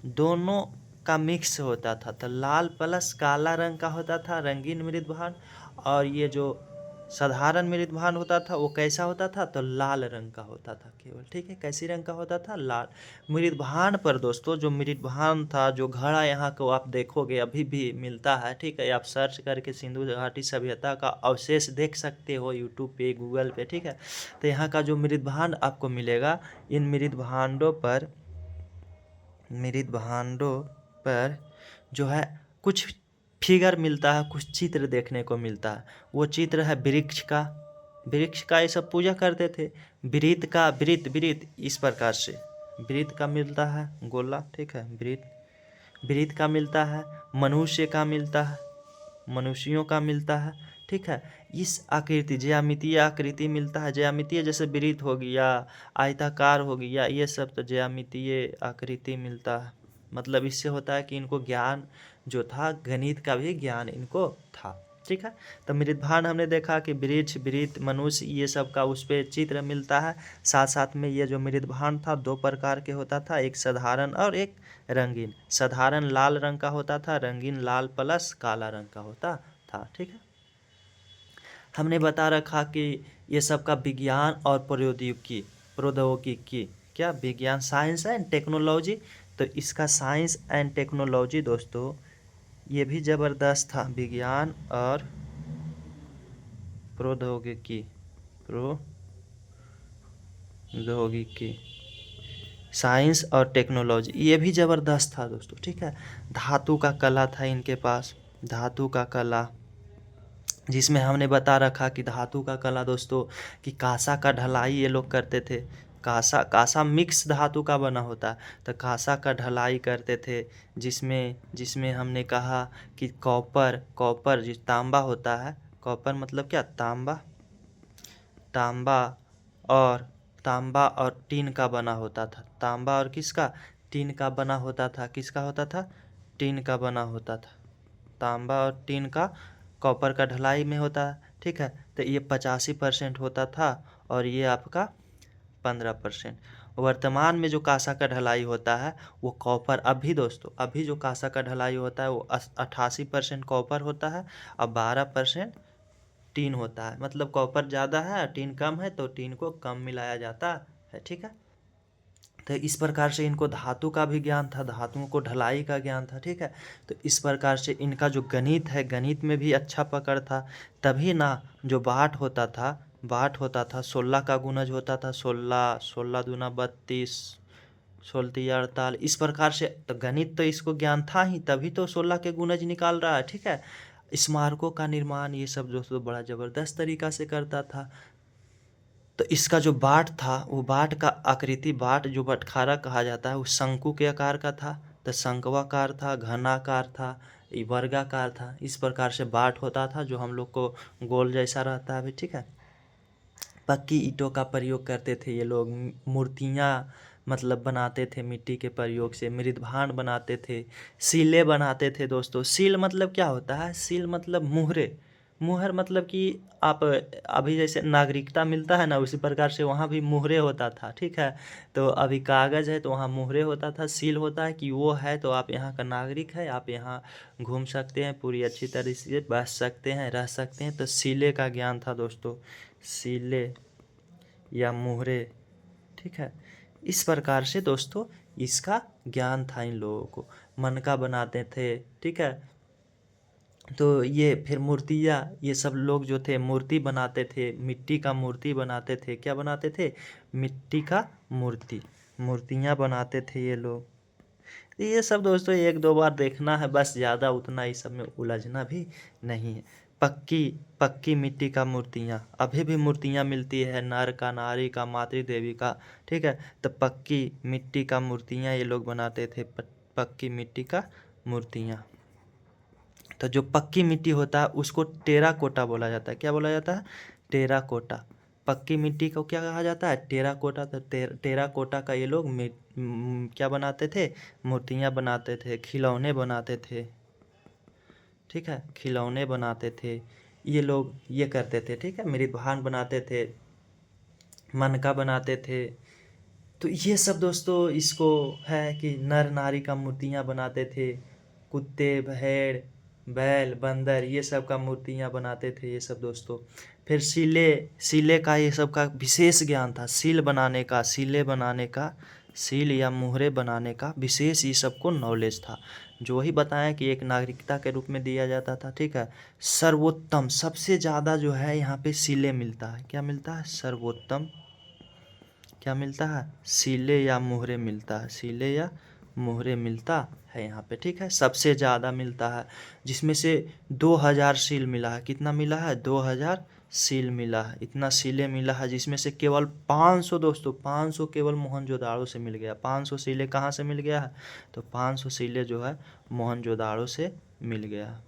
दोनों का मिक्स होता था। तो लाल प्लस काला रंग का होता था रंगीन मृदभांड। और ये जो साधारण मृदभांड होता था वो कैसा होता था? तो लाल रंग का होता था केवल। ठीक है, कैसी रंग का होता था? लाल। मृदभांड पर दोस्तों, जो मृदभांड था, जो घड़ा यहाँ को आप देखोगे अभी भी मिलता है। ठीक है, आप सर्च करके सिंधु घाटी सभ्यता का अवशेष देख सकते हो यूट्यूब पे, गूगल पे। ठीक है, तो यहाँ का जो मृदभांड आपको मिलेगा, इन मृदभांडों पर जो है कुछ फिगर मिलता है, कुछ चित्र देखने को मिलता है। वो चित्र है वृक्ष का। वृक्ष का ये सब पूजा करते थे। वृत्त का, वृत्त इस प्रकार से वृत्त का मिलता है गोला। ठीक है, वृत्त का मिलता है, मनुष्य का मिलता है, मनुष्यों का मिलता है। ठीक है, इस आकृति, ज्यामितीय आकृति मिलता है। ज्यामितीय जैसे वृत्त हो गया, आयताकार हो गया, ये सब तो ज्यामितीय आकृति मिलता है। मतलब इससे होता है कि इनको ज्ञान जो था, गणित का भी ज्ञान इनको था। ठीक है, तो मृदभांड हमने देखा कि वृक्ष, वृत्त, मनुष्य, ये सब का उस पर चित्र मिलता है। साथ साथ में ये जो मृदभांड था 2 प्रकार के होता था, एक साधारण और एक रंगीन। साधारण लाल रंग का होता था, रंगीन लाल प्लस काला रंग का होता था। ठीक है, हमने बता रखा कि ये सब का विज्ञान और प्रौद्योगिकी, क्या? विज्ञान, साइंस एंड टेक्नोलॉजी। तो इसका साइंस एंड टेक्नोलॉजी दोस्तों ये भी ज़बरदस्त था। विज्ञान और प्रौद्योगिकी, साइंस और टेक्नोलॉजी ये भी ज़बरदस्त था दोस्तों। ठीक है, धातु का कला था इनके पास, धातु का कला, जिसमें हमने बता रखा कि धातु का कला दोस्तों कि कांसा का ढलाई ये लोग करते थे। कांसा मिक्स धातु का बना होता है, तो कांसा का ढलाई करते थे। जिसमें जिसमें हमने कहा कि कॉपर जिस तांबा होता है, कॉपर मतलब क्या? तांबा और टीन का बना होता था। तांबा और किसका? टीन का बना होता था। किसका होता था? टीन का बना होता था। तांबा और टीन का कॉपर का ढलाई में होता है। ठीक है, तो ये 85% होता था और ये आपका 15%। वर्तमान में जो कांसा का ढलाई होता है वो कॉपर, अभी दोस्तों अभी जो कांसा का ढलाई होता है वो 88% कॉपर होता है और 12% टीन होता है। मतलब कॉपर ज़्यादा है टीन कम है तो टीन को कम मिलाया जाता है, ठीक है। तो इस प्रकार से इनको धातु का भी ज्ञान था, धातुओं को ढलाई का ज्ञान था, ठीक है। तो इस प्रकार से इनका जो गणित है, गणित में भी अच्छा पकड़ था। तभी ना जो बाट होता था, बाट होता था 16 का गुणज होता था, 16 16 दूना 32, 16 तिया 48, इस प्रकार से। तो गणित तो इसको ज्ञान था ही, तभी तो 16 के गुणज निकाल रहा है, ठीक है। स्मारकों का निर्माण ये सब दोस्तों बड़ा ज़बरदस्त तरीका से करता था। तो इसका जो बाट था वो बाट का आकृति, बाट जो बटखारा कहा जाता है वो शंकु के आकार का था। तो शंक्वाकार था, घनाकार था, वर्गाकार था। इस प्रकार से बाट होता था जो हम लोग को गोल जैसा रहता है अभी, ठीक है। पक्की ईंटों का प्रयोग करते थे ये लोग, मूर्तियाँ मतलब बनाते थे मिट्टी के प्रयोग से, मृदभांड बनाते थे, सीलें बनाते थे दोस्तों। सील मतलब क्या होता है? सील मतलब मुहरे, मुहर मतलब कि आप अभी जैसे नागरिकता मिलता है ना, उसी प्रकार से वहाँ भी मुहरे होता था, ठीक है। तो अभी कागज़ है तो वहाँ मुहरे होता था। सील होता है कि वो है तो आप यहाँ का नागरिक है, आप यहाँ घूम सकते हैं, पूरी अच्छी तरह से बस सकते हैं, रह सकते हैं। तो सीले का ज्ञान था दोस्तों, सीले या मुहरे, ठीक है। इस प्रकार से दोस्तों इसका ज्ञान था इन लोगों को। मनका बनाते थे, ठीक है। तो ये फिर मूर्तियाँ, ये सब लोग जो थे मूर्ति बनाते थे, मिट्टी का मूर्ति बनाते थे। क्या बनाते थे? मिट्टी का मूर्ति, मूर्तियाँ बनाते थे ये लोग। ये सब दोस्तों एक दो बार देखना है बस, ज़्यादा उतना इस सब में उलझना भी नहीं है। पक्की पक्की मिट्टी का मूर्तियाँ, अभी भी मूर्तियाँ मिलती है, नर का, नारी का, मातृ देवी का, ठीक है। तो पक्की मिट्टी का मूर्तियाँ ये लोग बनाते थे, पक्की मिट्टी का मूर्तियाँ। तो जो पक्की मिट्टी होता है उसको टेराकोटा बोला जाता है। क्या बोला जाता है? टेराकोटा। पक्की मिट्टी को क्या कहा जाता है? टेराकोटा। तो टेराकोटा का ये लोग क्या बनाते थे? मूर्तियाँ बनाते थे, खिलौने बनाते थे, ठीक है। खिलौने बनाते थे ये लोग, ये करते थे, ठीक है। मृदभांड बनाते थे, मनका बनाते थे। तो ये सब दोस्तों इसको है कि नर नारी का मूर्तियाँ बनाते थे, कुत्ते, भेड़, बैल, बंदर, ये सब का मूर्तियाँ बनाते थे ये सब दोस्तों। फिर सीले, सीले का ये सब का विशेष ज्ञान था, सील बनाने का, सीले बनाने का, सील या मुहरे बनाने का विशेष ये सबको नॉलेज था। जो ही बताएं कि एक नागरिकता के रूप में दिया जाता था, ठीक है। सर्वोत्तम, सबसे ज़्यादा जो है यहाँ पे सीले मिलता है। क्या मिलता है? सर्वोत्तम क्या मिलता है? सीले या मुहरे मिलता है, सीले या मुहरे मिलता है यहाँ पे, ठीक है। सबसे ज़्यादा मिलता है, जिसमें से 2000 सील मिला है। कितना मिला है? 2000 सील मिला है। इतना सीले मिला है जिसमें से केवल 500 दोस्तों, 500 केवल मोहनजोदाड़ो से मिल गया। 500 सीले कहाँ से मिल गया है? तो 500 सीले जो है मोहनजोदाड़ो से मिल गया है,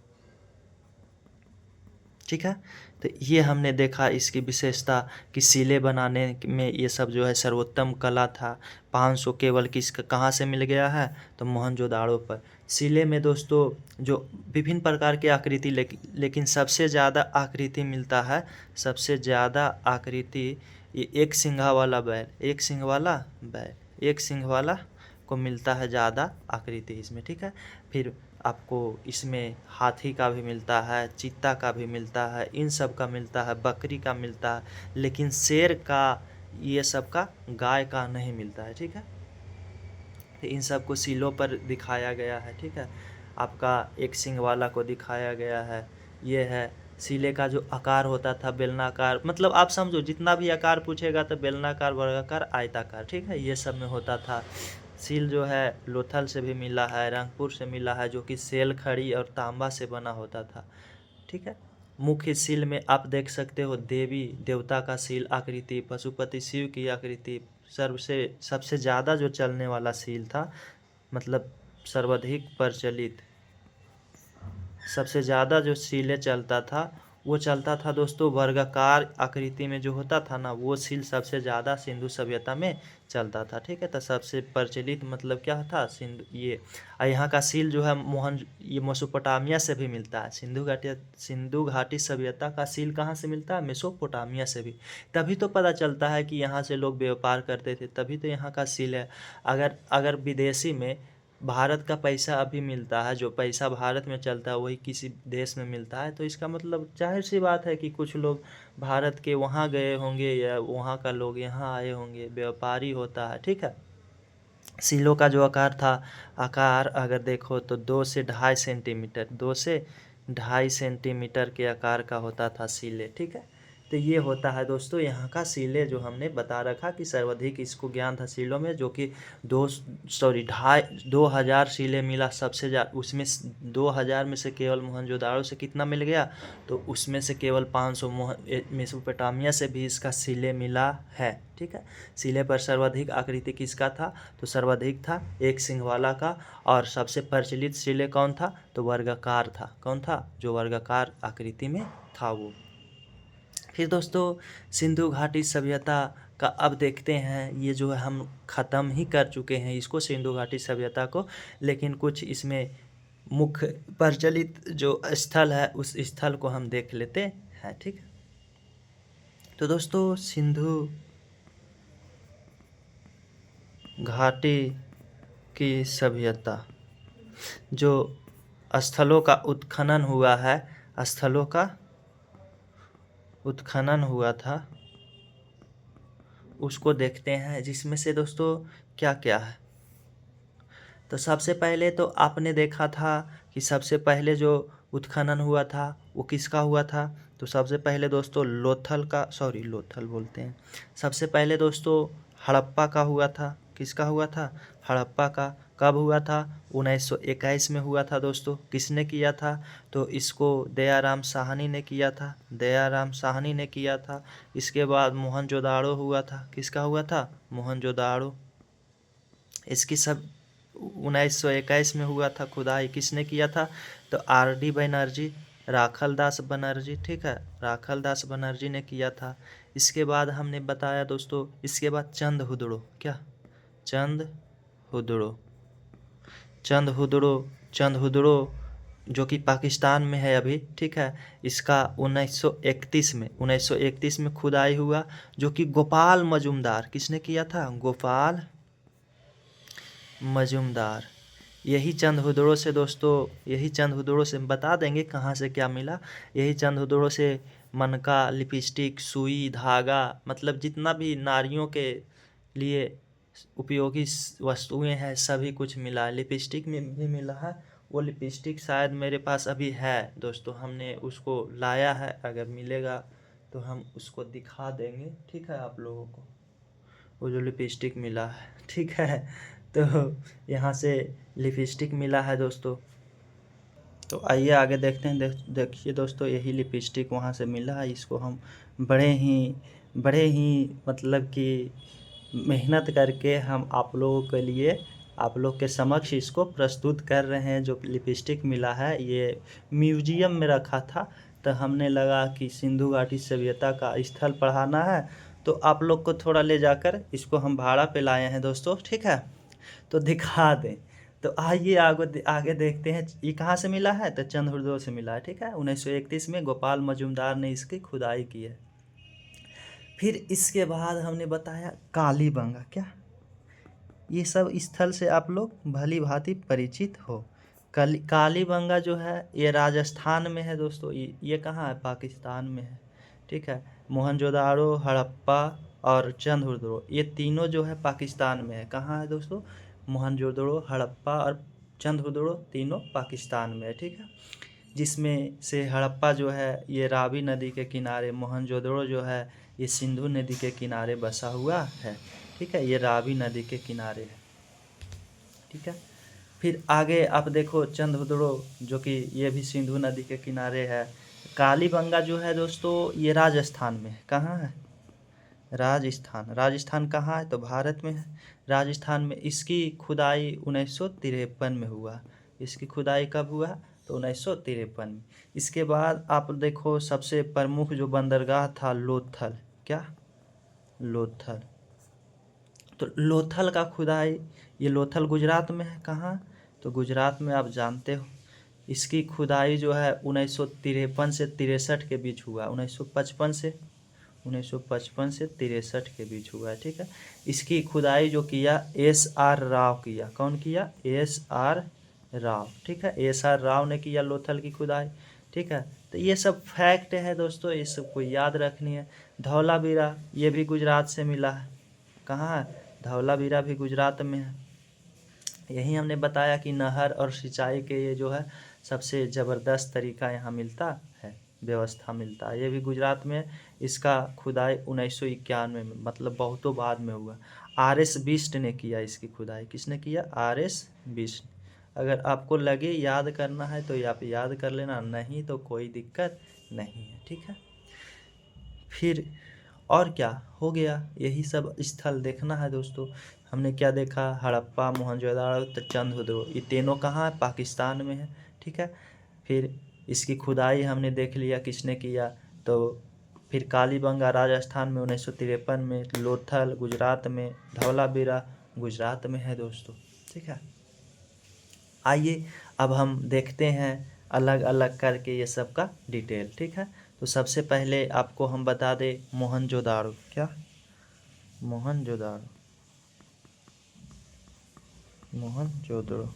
ठीक है। तो ये हमने देखा इसकी विशेषता कि सीले बनाने में ये सब जो है सर्वोत्तम कला था। 500 केवल कहाँ से मिल गया है? तो मोहनजोदाड़ो पर। सीले में दोस्तों जो विभिन्न प्रकार की आकृति, लेकिन सबसे ज़्यादा आकृति मिलता है, सबसे ज़्यादा आकृति ये एक सिंघा वाला बैल, एक सिंह वाला बैल, एक सिंह वाला को मिलता है ज़्यादा आकृति इसमें, ठीक है। फिर आपको इसमें हाथी का भी मिलता है, चीता का भी मिलता है, इन सब का मिलता है, बकरी का मिलता है, लेकिन शेर का, ये सब का, गाय का नहीं मिलता है, ठीक है। तो इन सब को सीलों पर दिखाया गया है, ठीक है। आपका एक सिंह वाला को दिखाया गया है। ये है सीले का जो आकार होता था, बेलनाकार, मतलब आप समझो जितना भी आकार पूछेगा तो बेलनाकार, वर्गाकार, आयताकार, ठीक है, ये सब में होता था। सील जो है लोथल से भी मिला है, रंगपुर से मिला है, जो कि सेल खड़ी और तांबा से बना होता था, ठीक है। मुख्य सील में आप देख सकते हो देवी देवता का सील आकृति, पशुपति शिव की आकृति। सबसे ज़्यादा जो चलने वाला सील था, मतलब सर्वाधिक प्रचलित, सबसे ज़्यादा जो सीलें चलता था वो चलता था दोस्तों वर्गाकार आकृति में जो होता था ना, वो सील सबसे ज़्यादा सिंधु सभ्यता में चलता था। ठीक है, तो सबसे प्रचलित मतलब क्या था, सिंधु ये। यहाँ का सील जो है ये मेसोपोटामिया से भी मिलता है। सिंधु घाटी सभ्यता का सील कहाँ से मिलता है, मेसोपोटामिया से भी। तभी तो पता चलता है कि यहाँ से लोग व्यापार करते थे, तभी तो यहाँ का सील है। अगर अगर विदेशी में भारत का पैसा अभी मिलता है, जो पैसा भारत में चलता है वही किसी देश में मिलता है, तो इसका मतलब जाहिर सी बात है कि कुछ लोग भारत के वहाँ गए होंगे या वहाँ का लोग यहाँ आए होंगे, व्यापारी होता है। ठीक है, सीलों का जो आकार था, आकार अगर देखो तो 2 से 2.5 सेंटीमीटर, 2 से 2.5 सेंटीमीटर के आकार का होता था सीले। ठीक है, तो ये होता है दोस्तों यहाँ का सीले, जो हमने बता रखा कि सर्वाधिक इसको ज्ञान था सीलों में, जो कि 2000 सीले मिला सबसे ज़्यादा। उसमें 2000 में से केवल मोहनजोदाड़ो से कितना मिल गया, तो उसमें से केवल 500 मेसोपोटामिया से भी इसका सीले मिला है। ठीक है, सीले पर सर्वाधिक आकृति किसका था, तो सर्वाधिक था एक सिंह वाला का। और सबसे प्रचलित सीले कौन था, तो वर्गाकार था। कौन था, जो वर्गाकार आकृति में था वो। फिर दोस्तों सिंधु घाटी सभ्यता का अब देखते हैं, ये जो है हम ख़त्म ही कर चुके हैं इसको, सिंधु घाटी सभ्यता को। लेकिन कुछ इसमें मुख्य प्रचलित जो स्थल है उस स्थल को हम देख लेते हैं। ठीक, तो दोस्तों सिंधु घाटी की सभ्यता, जो स्थलों का उत्खनन हुआ है, स्थलों का उत्खनन हुआ था, उसको देखते हैं, जिसमें से दोस्तों क्या क्या है। तो सबसे पहले तो आपने देखा था कि सबसे पहले जो उत्खनन हुआ था वो किसका हुआ था, तो सबसे पहले दोस्तों लोथल बोलते हैं। सबसे पहले दोस्तों हड़प्पा का हुआ था। किसका हुआ था, हड़प्पा का। कब हुआ था, 1921 में हुआ था दोस्तों। किसने किया था, तो इसको दयाराम साहनी ने किया था, दयाराम साहनी ने किया था। इसके बाद मोहनजोदाड़ो हुआ था। किसका हुआ था, मोहनजोदाड़ो। इसकी सब 1921 में हुआ था खुदाई। किसने किया था, तो RD बनर्जी, राखल दास बनर्जी। ठीक है, राखल दास बनर्जी ने किया था। इसके बाद हमने बताया दोस्तों, इसके बाद चंद हुदड़ो। क्या, चंद हुदड़ो, चंद हुदड़ो, चंद हुदड़ो जो कि पाकिस्तान में है अभी। ठीक है, इसका 1931 में खुदाई हुआ, जो कि गोपाल मजुमदार, किसने किया था, गोपाल मजुमदार। यही चंद हुदड़ों से दोस्तों, यही चंद हुदड़ों से बता देंगे कहाँ से क्या मिला। यही चंद हुदड़ों से मनका, लिपस्टिक, सुई, धागा, मतलब जितना भी नारियों के लिए उपयोगी वस्तुएं हैं सभी कुछ मिला है। लिपस्टिक में भी मिला है। वो लिपस्टिक शायद मेरे पास अभी है दोस्तों, हमने उसको लाया है, अगर मिलेगा तो हम उसको दिखा देंगे। ठीक है, आप लोगों को वो जो लिपस्टिक मिला है। ठीक है, तो यहाँ से लिपस्टिक मिला है दोस्तों। तो आइए आगे देखते हैं। देखिए दोस्तों, यही लिपस्टिक वहाँ से मिला है। इसको हम बड़े ही मतलब कि मेहनत करके हम आप लोगों के लिए, आप लोग के समक्ष इसको प्रस्तुत कर रहे हैं। जो लिपस्टिक मिला है ये म्यूजियम में रखा था, तो हमने लगा कि सिंधु घाटी सभ्यता का स्थल पढ़ाना है, तो आप लोग को थोड़ा ले जाकर इसको हम भाड़ा पे लाए हैं दोस्तों। ठीक है, तो दिखा दें। तो आइए आगे देखते हैं, ये कहाँ से मिला है, तो चंद हुदड़ो से मिला है। ठीक है, 1931 में गोपाल मजुमदार ने इसकी खुदाई की है। फिर इसके बाद हमने बताया कालीबंगा। क्या, ये सब स्थल से आप लोग भली भांति परिचित हो। कालीबंगा जो है ये राजस्थान में है दोस्तों। ये कहाँ है, पाकिस्तान में है। ठीक है, मोहनजोदाड़ो, हड़प्पा और चंद हुदड़ो, ये तीनों जो है पाकिस्तान में है। कहाँ है दोस्तों, मोहनजोदड़ो, हड़प्पा और चंद हुदड़ो तीनों पाकिस्तान में है। ठीक है, जिसमें से हड़प्पा जो है ये रावी नदी के किनारे, मोहनजोदड़ो जो है ये सिंधु नदी के किनारे बसा हुआ है। ठीक है, ये रावी नदी के किनारे है। ठीक है, फिर आगे आप देखो चंद हुदड़ो, जो कि ये भी सिंधु नदी के किनारे है। कालीबंगा जो है दोस्तों ये राजस्थान में है। कहाँ है, राजस्थान। राजस्थान कहाँ है, तो भारत में है। राजस्थान में इसकी खुदाई 1953 में हुआ। इसकी खुदाई कब हुआ, तो 1953 में। इसके बाद आप देखो सबसे प्रमुख जो बंदरगाह था लोथल, क्या लोथल, तो लोथल का खुदाई, ये लोथल गुजरात में है। कहाँ? तो गुजरात में आप जानते हो। इसकी खुदाई जो है 1953 से 63 के बीच हुआ, 1955 से 63 के बीच हुआ है। ठीक है, इसकी खुदाई जो किया SR राव किया। कौन किया? SR राव। ठीक है, SR राव ने किया लोथल की खुदाई। ठीक है, तो ये सब फैक्ट है दोस्तों, ये सब को याद रखनी है। धौलावीरा ये भी गुजरात से मिला है। कहाँ है? धौलावीरा भी गुजरात में है। यही हमने बताया कि नहर और सिंचाई के ये जो है सबसे ज़बरदस्त तरीका यहाँ मिलता है, व्यवस्था मिलता है, ये भी गुजरात में। इसका खुदाई 1991 में, मतलब बहुतों बाद में हुआ। RS बिष्ट ने किया इसकी खुदाई। किसने किया? RS बिष्ट। अगर आपको लगे याद करना है तो आप याद कर लेना, नहीं तो कोई दिक्कत नहीं है। ठीक है, फिर और क्या हो गया? यही सब स्थल देखना है दोस्तों। हमने क्या देखा? हड़प्पा, मोहनजोदड़ो, तो चंद्रद्रोह, ये तीनों कहाँ है? पाकिस्तान में है। ठीक है, फिर इसकी खुदाई हमने देख लिया किसने किया। तो फिर कालीबंगा राजस्थान में 1953 में, लोथल गुजरात में, धौलावीरा गुजरात में है दोस्तों। ठीक है, आइए अब हम देखते हैं अलग अलग करके ये सब का डिटेल। ठीक है, तो सबसे पहले आपको हम बता दें मोहनजोदाड़ो। क्या? मोहनजोदाड़ो, मोहनजोदड़ो,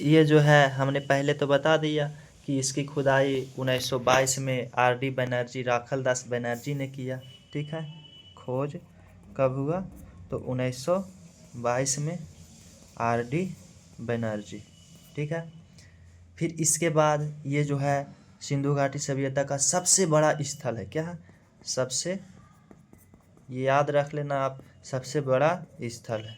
ये जो है हमने पहले तो बता दिया कि इसकी खुदाई 1922 में RD बनर्जी, राखल दास बनर्जी ने किया। ठीक है, खोज कब हुआ? तो 1922 में RD बनर्जी। ठीक है, फिर इसके बाद ये जो है सिंधु घाटी सभ्यता का सबसे बड़ा स्थल है। क्या है? सबसे, ये याद रख लेना आप, सबसे बड़ा स्थल है।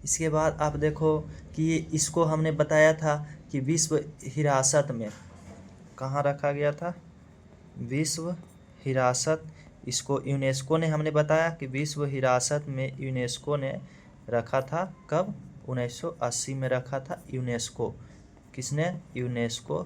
इसके बाद आप देखो कि इसको हमने बताया था कि विश्व हिरासत में कहाँ रखा गया था? विश्व हिरासत। इसको यूनेस्को ने, हमने बताया कि विश्व हिरासत में यूनेस्को ने रखा था। कब? 1980 में रखा था यूनेस्को। किसने? यूनेस्को,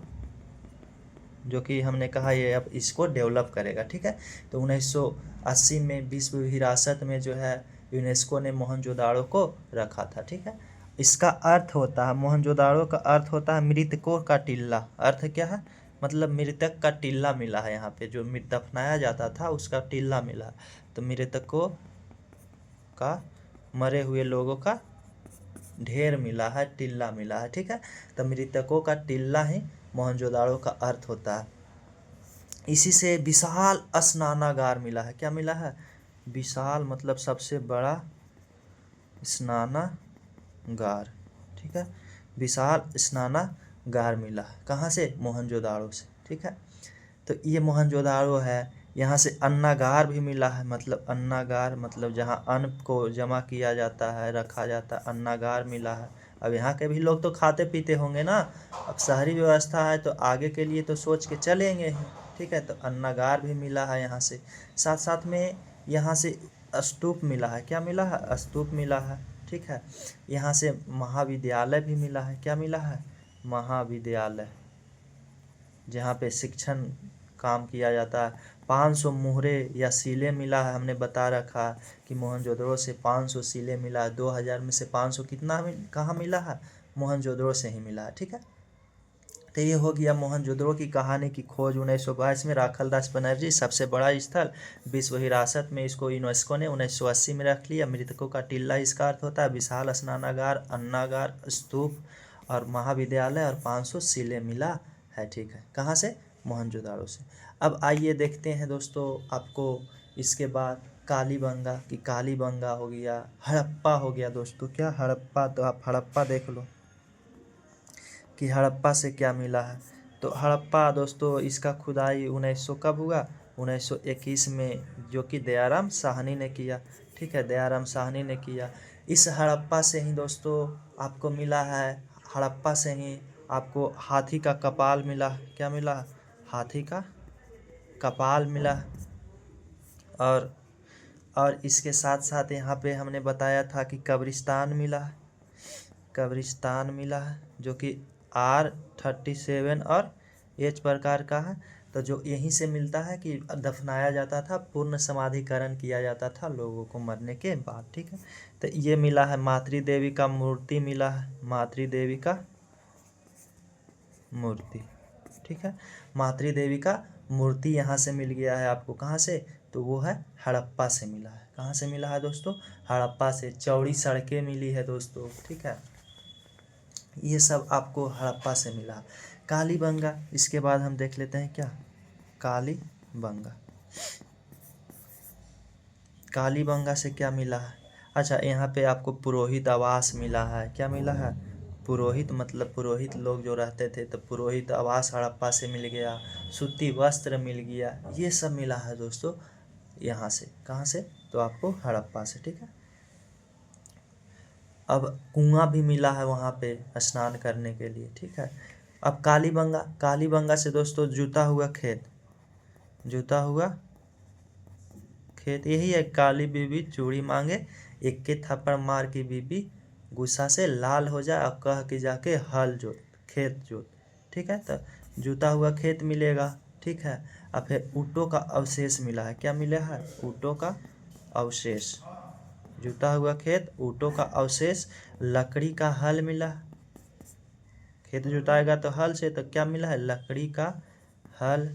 जो कि हमने कहा ये अब इसको डेवलप करेगा। ठीक है, तो 1980 में विश्व विरासत में जो है यूनेस्को ने मोहनजोदाड़ो को रखा था। ठीक है, इसका अर्थ होता है, मोहनजोदाड़ो का अर्थ होता है मृतकों का टिल्ला। अर्थ क्या है? मतलब मृतक का टिल्ला मिला है यहाँ पे, जो दफनाया जाता था उसका टिल्ला मिला। तो मृतकों का, मरे हुए लोगों का ढेर मिला है, टिल्ला मिला है। ठीक है, तो मृतकों का टिल्ला ही मोहनजोदाड़ो का अर्थ होता है। इसी से विशाल स्नानागार मिला है। क्या मिला है? विशाल मतलब सबसे बड़ा स्नानागार। ठीक है, विशाल स्नानागार मिला है। कहाँ से? मोहनजोदाड़ो से। ठीक है, तो ये मोहनजोदाड़ो है। यहाँ से अन्नागार भी मिला है, मतलब अन्नागार मतलब जहाँ अन्न को जमा किया जाता है, रखा जाता है, अन्नागार मिला है। अब यहाँ के भी लोग तो खाते पीते होंगे ना, अब शहरी व्यवस्था है तो आगे के लिए तो सोच के चलेंगे ही। ठीक है, तो अन्नागार भी मिला है यहाँ से। साथ साथ में यहाँ से स्तूप मिला है। क्या मिला है? स्तूप मिला है। ठीक है, यहाँ से महाविद्यालय भी मिला है। क्या मिला है? महाविद्यालय, जहाँ पे शिक्षण काम किया जाता है। 500 मुहरे या सीले मिला है। हमने बता रखा कि मोहनजोदड़ो से 500 सीले मिला है। 2000 में से 500 कितना कहाँ मिला है? मोहनजोदड़ो से ही मिला है। ठीक है, तो ये हो गया मोहनजोदड़ो की कहानी की खोज 1922 में। राखल दास बनर्जी, सबसे बड़ा स्थल विश्व हिरासत में, इसको यूनेस्को ने 1980 में रख लिया। मृतकों का टिल्ला इसका अर्थ होता है। विशाल स्नानागार, अन्नागार, स्तूप और महाविद्यालय और 500 सीले मिला है। ठीक है, कहाँ से? मोहनजोदड़ो से। अब आइए देखते हैं दोस्तों आपको इसके बाद कालीबंगा की, कालीबंगा हो गया, हड़प्पा हो गया दोस्तों। क्या? हड़प्पा, तो आप हड़प्पा देख लो कि हड़प्पा से क्या मिला है। तो हड़प्पा दोस्तों, इसका खुदाई 1900 कब हुआ? 1921 में, जो कि दयाराम साहनी ने किया। ठीक है, दयाराम साहनी ने किया। इस हड़प्पा से ही दोस्तों आपको मिला है, हड़प्पा से ही आपको हाथी का कपाल मिला। क्या मिला? हाथी का कपाल मिला। और इसके साथ साथ यहाँ पे हमने बताया था कि कब्रिस्तान मिला। कब्रिस्तान मिला है जो कि R37 और H प्रकार का है। तो जो यहीं से मिलता है कि दफनाया जाता था, पूर्ण समाधिकरण किया जाता था लोगों को मरने के बाद, ठीक है। तो ये मिला है मातृ देवी का मूर्ति मिला है, मातृ देवी का मूर्ति, ठीक है। मातृ देवी का मूर्ति यहाँ से मिल गया है आपको, कहाँ से, तो वो है हड़प्पा से मिला है। कहाँ से मिला है दोस्तों, हड़प्पा से। चौड़ी सड़कें मिली है दोस्तों, ठीक है। ये सब आपको हड़प्पा से मिला। कालीबंगा, इसके बाद हम देख लेते हैं क्या, कालीबंगा। कालीबंगा से क्या मिला है, अच्छा यहाँ पे आपको पुरोहित आवास मिला है। क्या मिला है, पुरोहित, मतलब पुरोहित लोग जो रहते थे, तो पुरोहित आवास हड़प्पा से मिल गया। सूती वस्त्र मिल गया, ये सब मिला है दोस्तों यहाँ से। कहाँ से, तो आपको हड़प्पा से, ठीक है। अब कुआं भी मिला है वहाँ पे स्नान करने के लिए, ठीक है। अब कालीबंगा, कालीबंगा से दोस्तों जुता हुआ खेत, जुता हुआ खेत, यही है। काली बीबी चूड़ी मांगे, एक के थप्पड़ मार की बीबी, गुस्सा से लाल हो जाए और कह के जाके हल जोत, खेत जोत, ठीक है। तो जुता हुआ खेत मिलेगा, ठीक है। अब फिर ऊँटों का अवशेष मिला है। क्या मिला है, ऊँटों का अवशेष। जुता हुआ खेत, ऊँटों का अवशेष, लकड़ी का हल मिला। खेत जुताएगा तो हल से, तो क्या मिला है, लकड़ी का हल,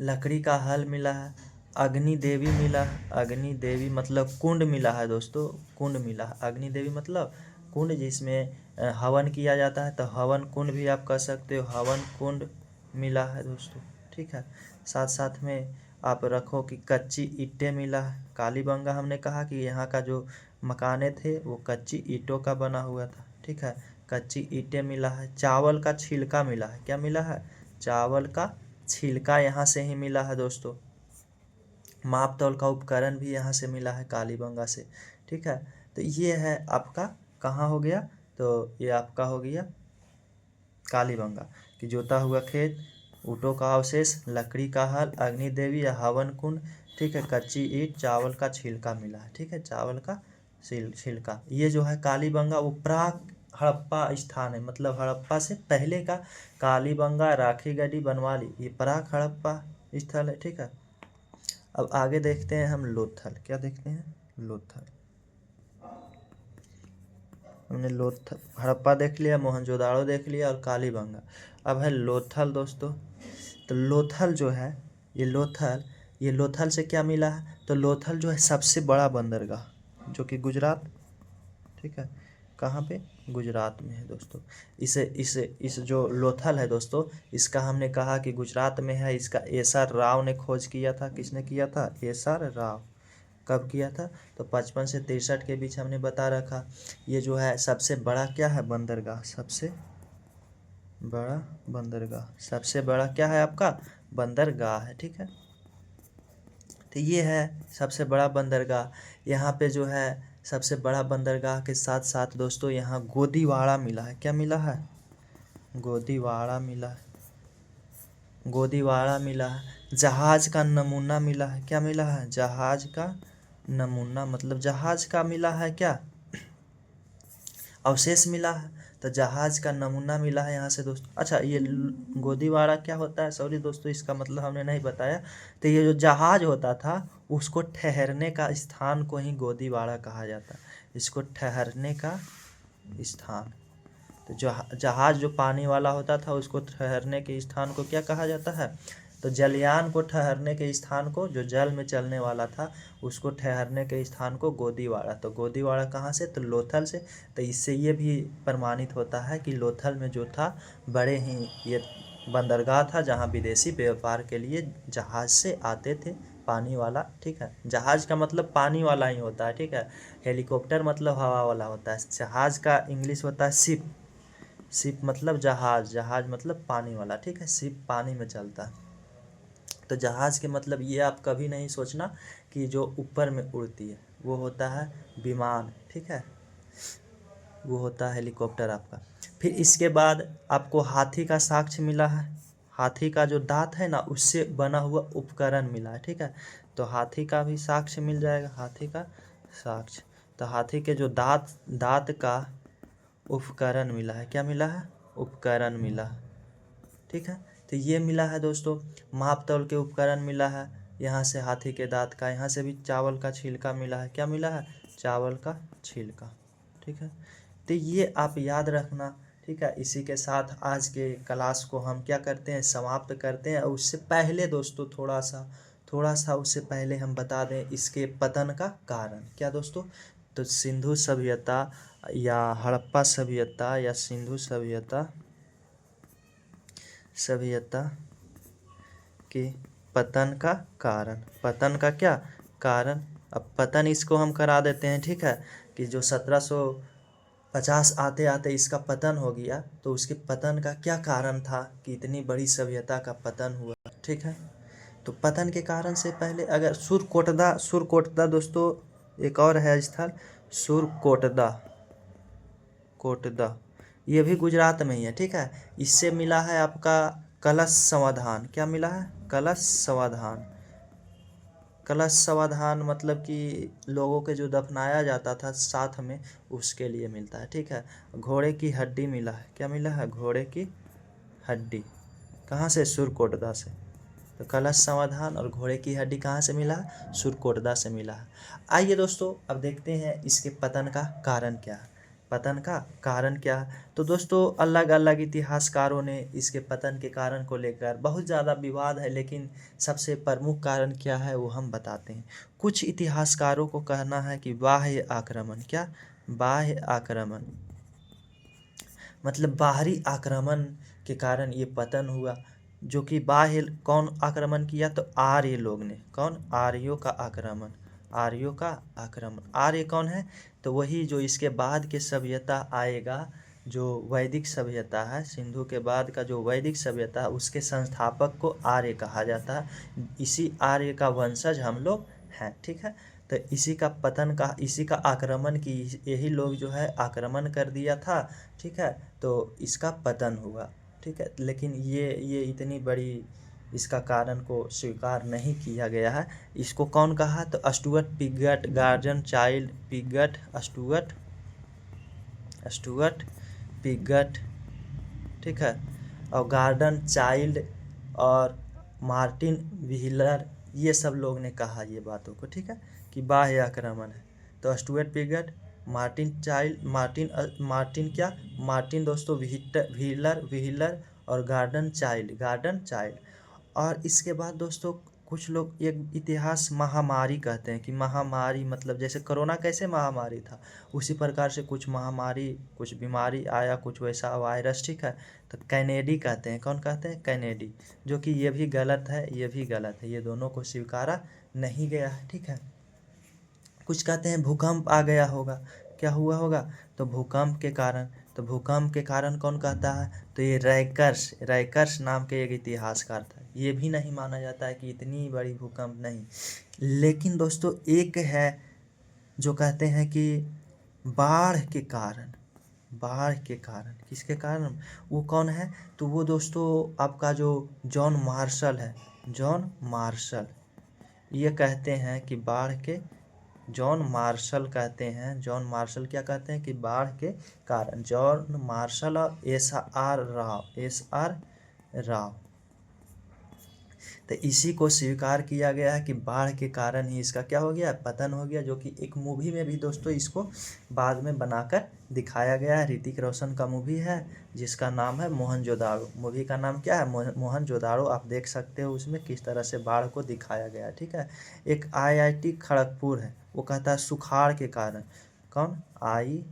लकड़ी का हल मिला है। अग्नि देवी मिला है, अग्नि देवी मतलब कुंड मिला है दोस्तों, कुंड मिला है। अग्नि देवी मतलब कुंड, जिसमें हवन किया जाता है, तो हवन कुंड भी आप कह सकते हो, हवन कुंड मिला है दोस्तों, ठीक है। साथ साथ में आप रखो कि कच्ची ईंटें मिला है। कालीबंगा हमने कहा कि यहाँ का जो मकाने थे वो कच्ची ईंटों का बना हुआ था, ठीक है। कच्ची ईंटें मिला है। चावल का छिलका मिला है। क्या मिला है, चावल का छिलका यहाँ से ही मिला है दोस्तों। माप तौल का उपकरण भी यहाँ से मिला है कालीबंगा से, ठीक है। तो ये है आपका कहाँ हो गया, तो ये आपका हो गया कालीबंगा कि जोता हुआ खेत, ऊँटों का अवशेष, लकड़ी का हल, अग्नि देवी या हवन कुंड, ठीक है। कच्ची ईंट, चावल का छिलका मिला है, ठीक है, चावल का छिलका। ये जो है कालीबंगा वो प्राक हड़प्पा स्थान है, मतलब हड़प्पा से पहले का। कालीबंगा, राखीगढ़ी, बनवाली, ये प्राक हड़प्पा स्थल है, ठीक है। अब आगे देखते हैं हम लोथल। क्या देखते हैं, लोथल। हमने लोथल, हड़प्पा देख लिया, मोहनजोदाड़ो देख लिया और कालीबंगा। अब है लोथल दोस्तों। तो लोथल जो है, ये लोथल, ये लोथल से क्या मिला है, तो लोथल जो है सबसे बड़ा बंदरगाह, जो कि गुजरात, ठीक है, कहाँ पे, गुजरात में है दोस्तों। इस जो लोथल है दोस्तों, इसका हमने कहा कि गुजरात में है। इसका एस.आर. राव ने खोज किया था। किसने किया था, एस.आर. राव। कब किया था, तो 55 से 63 के बीच हमने बता रखा। ये जो है सबसे बड़ा क्या है, बंदरगाह, सबसे बड़ा बंदरगाह, सबसे बड़ा क्या है आपका, बंदरगाह है, ठीक है। तो ये है सबसे बड़ा बंदरगाह। यहाँ पे जो है सबसे बड़ा बंदरगाह के साथ साथ दोस्तों यहाँ गोदीवाड़ा मिला है। क्या मिला है, गोदीवाड़ा मिला है, गोदीवाड़ा मिला है। जहाज का नमूना मिला है। क्या मिला है, जहाज का नमूना, मतलब जहाज का मिला है क्या, अवशेष मिला है। तो जहाज का नमूना मिला है यहाँ से दोस्तों। अच्छा ये गोदीवाड़ा क्या होता है, सॉरी दोस्तों इसका मतलब हमने नहीं बताया। तो ये जो जहाज होता था उसको ठहरने का स्थान को ही गोदीवाड़ा कहा जाता है, इसको ठहरने का स्थान। तो जो जहाज जो पानी वाला होता था उसको ठहरने के स्थान को क्या कहा जाता है, तो जलयान को ठहरने के स्थान को, जो जल में चलने वाला था उसको ठहरने के स्थान को गोदीवाड़ा। तो गोदीवाड़ा कहाँ से, तो लोथल से। तो इससे ये भी प्रमाणित होता है कि लोथल में जो था बड़े ही ये बंदरगाह था जहाँ विदेशी व्यापार के लिए जहाज से आते थे, पानी वाला, ठीक है। जहाज का मतलब पानी वाला ही होता है, ठीक है। हेलीकॉप्टर मतलब हवा वाला होता है। जहाज का इंग्लिश होता है शिप, शिप मतलब जहाज, जहाज मतलब पानी वाला, ठीक है। शिप पानी में चलता है। तो जहाज़ के मतलब ये आप कभी नहीं सोचना कि जो ऊपर में उड़ती है, वो होता है विमान, ठीक है, वो होता है हेलीकॉप्टर आपका। फिर इसके बाद आपको हाथी का साक्ष्य मिला है। हाथी का जो दांत है ना उससे बना हुआ उपकरण मिला है, ठीक है। तो हाथी का भी साक्ष्य मिल जाएगा, हाथी का साक्ष्य। तो हाथी के जो दांत का उपकरण मिला है, क्या मिला है? उपकरण मिला है, ठीक है। तो ये मिला है दोस्तों, माप तौल के उपकरण मिला है, यहाँ से हाथी के दांत का, यहाँ से भी चावल का छिलका मिला है, क्या मिला है? चावल का छिलका, ठीक है। तो ये आप याद रखना, ठीक है। इसी के साथ आज के क्लास को हम क्या करते हैं, समाप्त करते हैं। और उससे पहले दोस्तों थोड़ा सा उससे पहले हम बता दें इसके पतन का कारण, क्या दोस्तों? तो सिंधु सभ्यता या हड़प्पा सभ्यता या सिंधु सभ्यता के पतन का कारण, पतन का क्या कारण? अब पतन इसको हम करा देते हैं, ठीक है, कि जो 1750 आते आते इसका पतन हो गया, तो उसके पतन का क्या कारण था कि इतनी बड़ी सभ्यता का पतन हुआ, ठीक है। तो पतन के कारण से पहले अगर सुरकोटदा दोस्तों एक और है स्थल, कोटदा, ये भी गुजरात में ही है, ठीक है। इससे मिला है आपका कलश समाधान, क्या मिला है? कलश समाधान मतलब कि लोगों के जो दफनाया जाता था साथ में, उसके लिए मिलता है, ठीक है। घोड़े की हड्डी मिला है, क्या मिला है? घोड़े की हड्डी, कहाँ से? सुरकोटदा से। तो कलश समाधान और घोड़े की हड्डी कहाँ से मिला? सुरकोटदा से मिला है। आइए दोस्तों अब देखते हैं इसके पतन का कारण क्या है। पतन का कारण क्या है? तो दोस्तों अलग अलग इतिहासकारों ने इसके पतन के कारण को लेकर बहुत ज़्यादा विवाद है, लेकिन सबसे प्रमुख कारण क्या है वो हम बताते हैं। कुछ इतिहासकारों को कहना है कि बाह्य आक्रमण, क्या? बाह्य आक्रमण मतलब बाहरी आक्रमण के कारण ये पतन हुआ। जो कि बाह्य कौन आक्रमण किया? तो आर्य लोग ने। कौन? आर्यों का आक्रमण। आर्य कौन है? तो वही जो इसके बाद के सभ्यता आएगा, जो वैदिक सभ्यता है, सिंधु के बाद का जो वैदिक सभ्यता है, उसके संस्थापक को आर्य कहा जाता है। इसी आर्य का वंशज हम लोग हैं, ठीक है। तो इसी का पतन का, इसी का आक्रमण की, यही लोग जो है आक्रमण कर दिया था, ठीक है। तो इसका पतन हुआ, ठीक है। लेकिन ये इतनी बड़ी इसका कारण को स्वीकार नहीं किया गया है। इसको कौन कहा? तो Stuart Piggott, garden child Piggott, Stuart Piggott, ठीक है, और गार्डन चाइल्ड और मार्टिन व्हीलर, ये सब लोग ने कहा ये बातों को, ठीक है, कि बाह्य आक्रमण है। तो स्टुअर्ट पिगट, मार्टिन क्या? मार्टिन दोस्तों व्हीलर और गार्डन चाइल्ड। और इसके बाद दोस्तों कुछ लोग एक इतिहास महामारी कहते हैं, कि महामारी मतलब जैसे कोरोना कैसे महामारी था, उसी प्रकार से कुछ महामारी, कुछ बीमारी आया, कुछ वैसा वायरस, ठीक है। तो कैनेडी कहते हैं, कौन कहते हैं? कैनेडी, जो कि ये भी गलत है, ये भी गलत है, ये दोनों को स्वीकारा नहीं गया है, ठीक है। कुछ कहते हैं भूकंप आ गया होगा, क्या हुआ होगा? तो भूकंप के कारण, तो भूकंप के कारण कौन कहता है? तो ये रैकर्स नाम के एक इतिहासकार था। ये भी नहीं माना जाता है कि इतनी बड़ी भूकंप नहीं। लेकिन दोस्तों एक है जो कहते हैं कि बाढ़ के कारण, किसके कारण? वो कौन है? तो वो दोस्तों आपका जो जॉन मार्शल, ये कहते हैं कि बाढ़ के, जॉन मार्शल कहते हैं, जॉन मार्शल क्या कहते हैं? कि बाढ़ के कारण, जॉन मार्शल और एस आर राव, तो इसी को स्वीकार किया गया है कि बाढ़ के कारण ही इसका क्या हो गया? पतन हो गया। जो कि एक मूवी में भी दोस्तों इसको बाद में बनाकर दिखाया गया है। ऋतिक रोशन का मूवी है जिसका नाम है मोहनजोदाड़ो। मूवी का नाम क्या है? मोहनजोदाड़ो। आप देख सकते हो उसमें किस तरह से बाढ़ को दिखाया गया है, ठीक है। एक IIT खड़गपुर है, वो कहता है सुखाड़ के कारण। कौन? IIT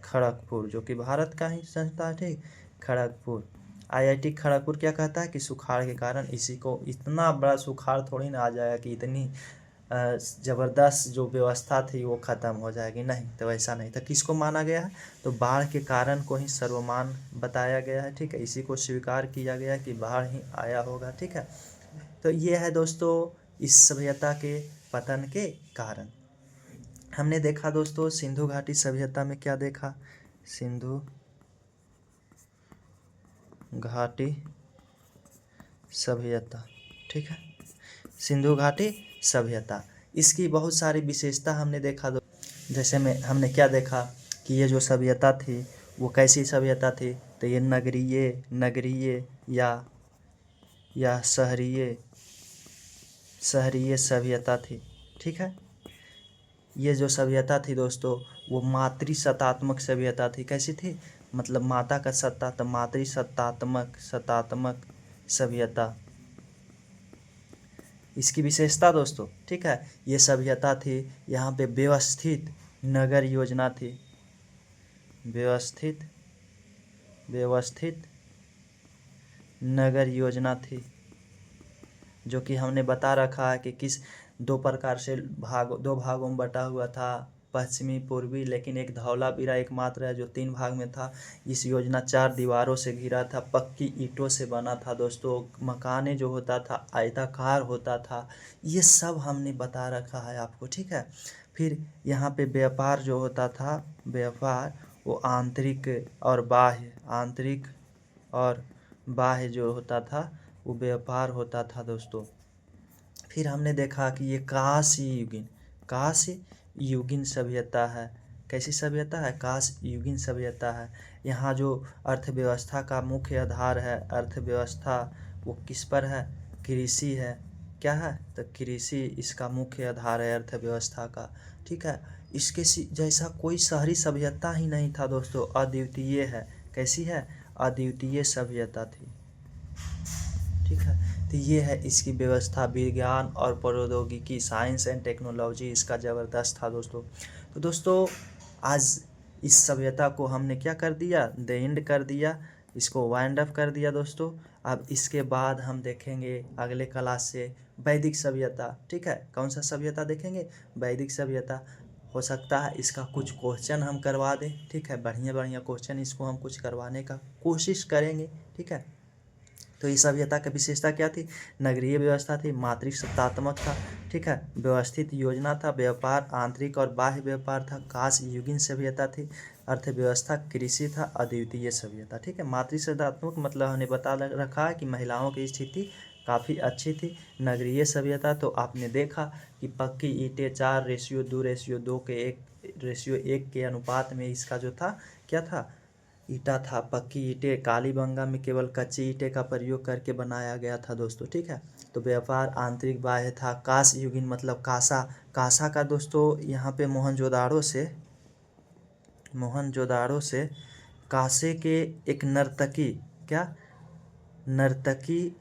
खड़गपुर, जो कि भारत का ही संस्था है, ठीक। खड़गपुर, IIT खड़गपुर क्या कहता है? कि सुखाड़ के कारण, इसी को, इतना बड़ा सुखाड़ थोड़ी ना आ जाएगा कि इतनी ज़बरदस्त जो व्यवस्था थी वो ख़त्म हो जाएगी, नहीं। तो ऐसा नहीं था। किसको माना गया है? तो बाढ़ के कारण को ही सर्वमान्य बताया गया है, ठीक है। इसी को स्वीकार किया गया कि बाढ़ ही आया होगा, ठीक है। तो ये है दोस्तों इस सभ्यता के पतन के कारण। हमने देखा दोस्तों सिंधु घाटी सभ्यता में क्या देखा? सिंधु घाटी सभ्यता, ठीक है। सिंधु घाटी सभ्यता। इसकी बहुत सारी विशेषता हमने देखा जैसे में हमने क्या देखा कि ये जो सभ्यता थी वो कैसी सभ्यता थी, तो ये नगरीय नगरीय या शहरीय सभ्यता थी। ठीक है, ये जो सभ्यता थी दोस्तों वो मातृसत्तात्मक सभ्यता थी। कैसी थी, मतलब माता का सत्ता, तो मातृसत्तात्मक सभ्यता इसकी विशेषता दोस्तों। ठीक है, ये सभ्यता थी, यहाँ पे व्यवस्थित नगर योजना थी, व्यवस्थित नगर योजना थी, जो कि हमने बता रखा है कि किस दो प्रकार से दो भागों में बटा हुआ था, पश्चिमी पूर्वी, लेकिन एक धौलावीरा एकमात्र है जो 3 भाग में था। इस योजना 4 दीवारों से घिरा था, पक्की ईंटों से बना था दोस्तों, मकाने जो होता था आयताकार होता था। ये सब हमने बता रखा है आपको। ठीक है, फिर यहाँ पे व्यापार जो होता था, व्यापार वो आंतरिक और बाह्य जो होता था वो व्यापार होता था दोस्तों। फिर हमने देखा कि ये कांस्य युगीन सभ्यता है। कैसी सभ्यता है, कांस्य युगीन सभ्यता है। यहाँ जो अर्थव्यवस्था का मुख्य आधार है, अर्थव्यवस्था वो किस पर है, कृषि है। क्या है, तो कृषि इसका मुख्य आधार है अर्थव्यवस्था का। ठीक है, इसके जैसा कोई शहरी सभ्यता ही नहीं था दोस्तों, अद्वितीय है। कैसी है, अद्वितीय सभ्यता थी। ठीक है, तो ये है इसकी व्यवस्था, विज्ञान और प्रौद्योगिकी, साइंस एंड टेक्नोलॉजी इसका ज़बरदस्त था दोस्तों। तो दोस्तों आज इस सभ्यता को हमने क्या कर दिया, द एंड कर दिया, इसको वाइंड अप कर दिया दोस्तों। अब इसके बाद हम देखेंगे अगले क्लास से वैदिक सभ्यता। ठीक है, कौन सा सभ्यता देखेंगे, वैदिक सभ्यता। हो सकता है इसका कुछ क्वेश्चन हम करवा दें। ठीक है, बढ़िया क्वेश्चन इसको हम कुछ करवाने का कोशिश करेंगे। ठीक है, तो इस सभ्यता की विशेषता क्या थी, नगरीय व्यवस्था थी, मातृसत्तात्मक था। ठीक है, व्यवस्थित योजना था, व्यापार आंतरिक और बाह्य व्यापार था, कांस्य युगीन सभ्यता थी, अर्थव्यवस्था कृषि था, अद्वितीय सभ्यता। ठीक है, मातृसत्तात्मक मतलब हमने बता रखा है कि महिलाओं की स्थिति काफ़ी अच्छी थी। नगरीय सभ्यता तो आपने देखा कि पक्की ईंटें 4:2:2 के 1:1 के अनुपात में इसका जो था क्या था, ईटा था। पक्की ईंटें कालीबंगा में केवल कच्ची ईंटें का प्रयोग करके बनाया गया था दोस्तों। ठीक है, तो व्यापार आंतरिक बाह्य था। कांस्य युगीन मतलब कांसा का दोस्तों यहाँ पे मोहनजोदाड़ो से कांसे के एक नर्तकी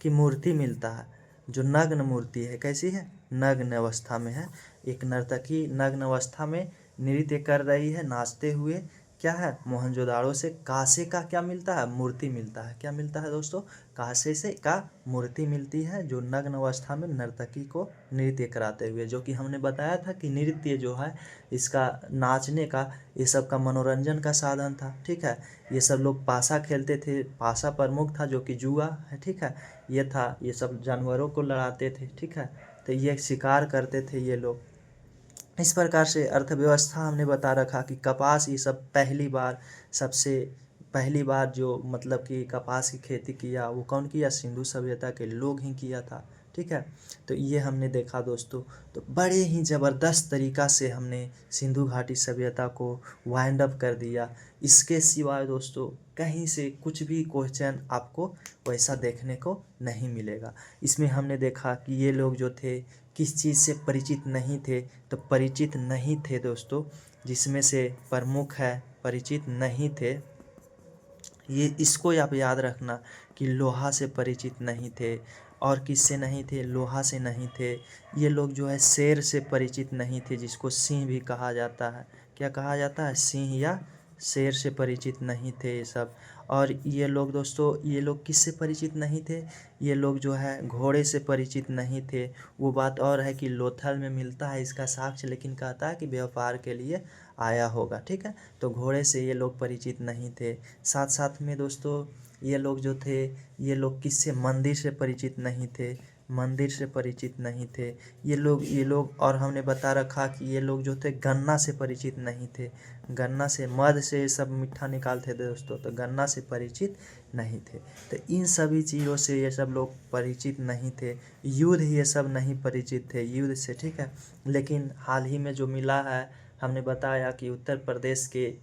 की मूर्ति मिलता है, जो नग्न मूर्ति है। कैसी है, नग्न अवस्था में है। एक नर्तकी नग्न अवस्था में नृत्य कर रही है, नाचते हुए। क्या है, मोहनजोदाड़ो से कांसे का क्या मिलता है, मूर्ति मिलता है। क्या मिलता है दोस्तों, कांसे से का मूर्ति मिलती है, जो नग्न अवस्था में नर्तकी को नृत्य कराते हुए, जो कि हमने बताया था कि नृत्य जो है इसका नाचने का, ये सब का मनोरंजन का साधन था। ठीक है, ये सब लोग पासा खेलते थे, पासा प्रमुख था जो कि जुआ है। ठीक है, ये था, ये सब जानवरों को लड़ाते थे। ठीक है, तो ये शिकार करते थे ये लोग। इस प्रकार से अर्थव्यवस्था हमने बता रखा कि कपास ये सब सबसे पहली बार जो मतलब कि कपास की खेती किया वो कौन किया, सिंधु सभ्यता के लोग ही किया था। ठीक है, तो ये हमने देखा दोस्तों। तो बड़े ही ज़बरदस्त तरीका से हमने सिंधु घाटी सभ्यता को वाइंड अप कर दिया। इसके सिवाय दोस्तों कहीं से कुछ भी क्वेश्चन आपको वैसा देखने को नहीं मिलेगा। इसमें हमने देखा कि ये लोग जो थे किस चीज़ से परिचित नहीं थे, तो परिचित नहीं थे दोस्तों, जिसमें से प्रमुख है परिचित नहीं थे। ये इसको आप याद रखना कि लोहा से परिचित नहीं थे। और किससे नहीं थे, लोहा से नहीं थे। ये लोग जो है शेर से परिचित नहीं थे, जिसको सिंह भी कहा जाता है। क्या कहा जाता है, सिंह या शेर से परिचित नहीं थे ये सब। और ये लोग दोस्तों, ये लोग किससे परिचित नहीं थे, ये लोग जो है घोड़े से परिचित नहीं थे। वो बात और है कि लोथल में मिलता है इसका साक्ष्य, लेकिन कहता है कि व्यापार के लिए आया होगा। ठीक है, तो घोड़े से ये लोग परिचित नहीं थे। साथ साथ में दोस्तों ये लोग जो थे, ये लोग किससे, मंदिर से परिचित नहीं थे। मंदिर से परिचित नहीं थे। ये लोग और हमने बता रखा कि ये लोग जो थे गन्ना से परिचित नहीं थे। गन्ना से, मध से ये सब मीठा निकालते थे दोस्तों, तो गन्ना से परिचित नहीं थे। तो इन सभी चीज़ों से ये सब लोग परिचित नहीं थे। युद्ध ये सब नहीं परिचित थे युद्ध से, ठीक है। लेकिन हाल ही में जो मिला है, हमने बताया कि उत्तर प्रदेश के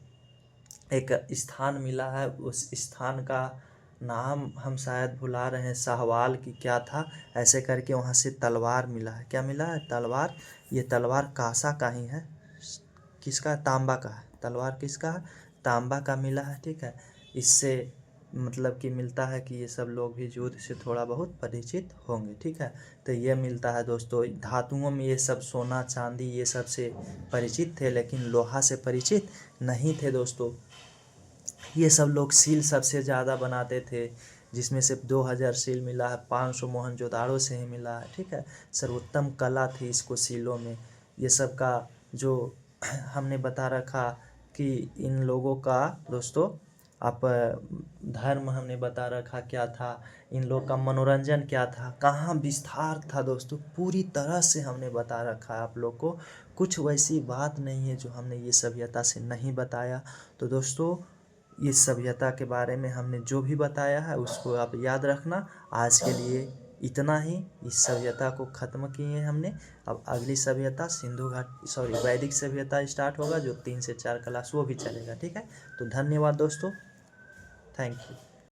एक स्थान मिला है, उस स्थान का नाम हम शायद भुला रहे हैं, साहवाल की क्या था, ऐसे करके वहाँ से तलवार मिला है। क्या मिला है? तलवार। ये तलवार कांसा का ही है। किसका? तांबा का है। तलवार किसका है? तांबा का मिला है, ठीक है। इससे मतलब कि मिलता है कि ये सब लोग भी युद्ध से थोड़ा बहुत परिचित होंगे, ठीक है। तो ये मिलता है दोस्तों। धातुओं में ये सब सोना चांदी ये सब से परिचित थे, लेकिन लोहा से परिचित नहीं थे दोस्तों। ये सब लोग सील सबसे ज़्यादा बनाते थे, जिसमें से 2000 सील मिला है, 500 मोहनजोदाड़ो से ही मिला है, ठीक है। सर्वोत्तम कला थी इसको सीलों में। ये सब का जो हमने बता रखा कि इन लोगों का दोस्तों आप धर्म हमने बता रखा क्या था, इन लोग का मनोरंजन क्या था, कहाँ विस्तार था दोस्तों, पूरी तरह से हमने बता रखा है आप लोग को। कुछ वैसी बात नहीं है जो हमने ये सभ्यता से नहीं बताया। तो दोस्तों इस सभ्यता के बारे में हमने जो भी बताया है उसको आप याद रखना। आज के लिए इतना ही। इस सभ्यता को ख़त्म किए हमने। अब अगली सभ्यता वैदिक सभ्यता स्टार्ट होगा, जो 3 से 4 क्लास वो भी चलेगा, ठीक है। तो धन्यवाद दोस्तों, थैंक यू।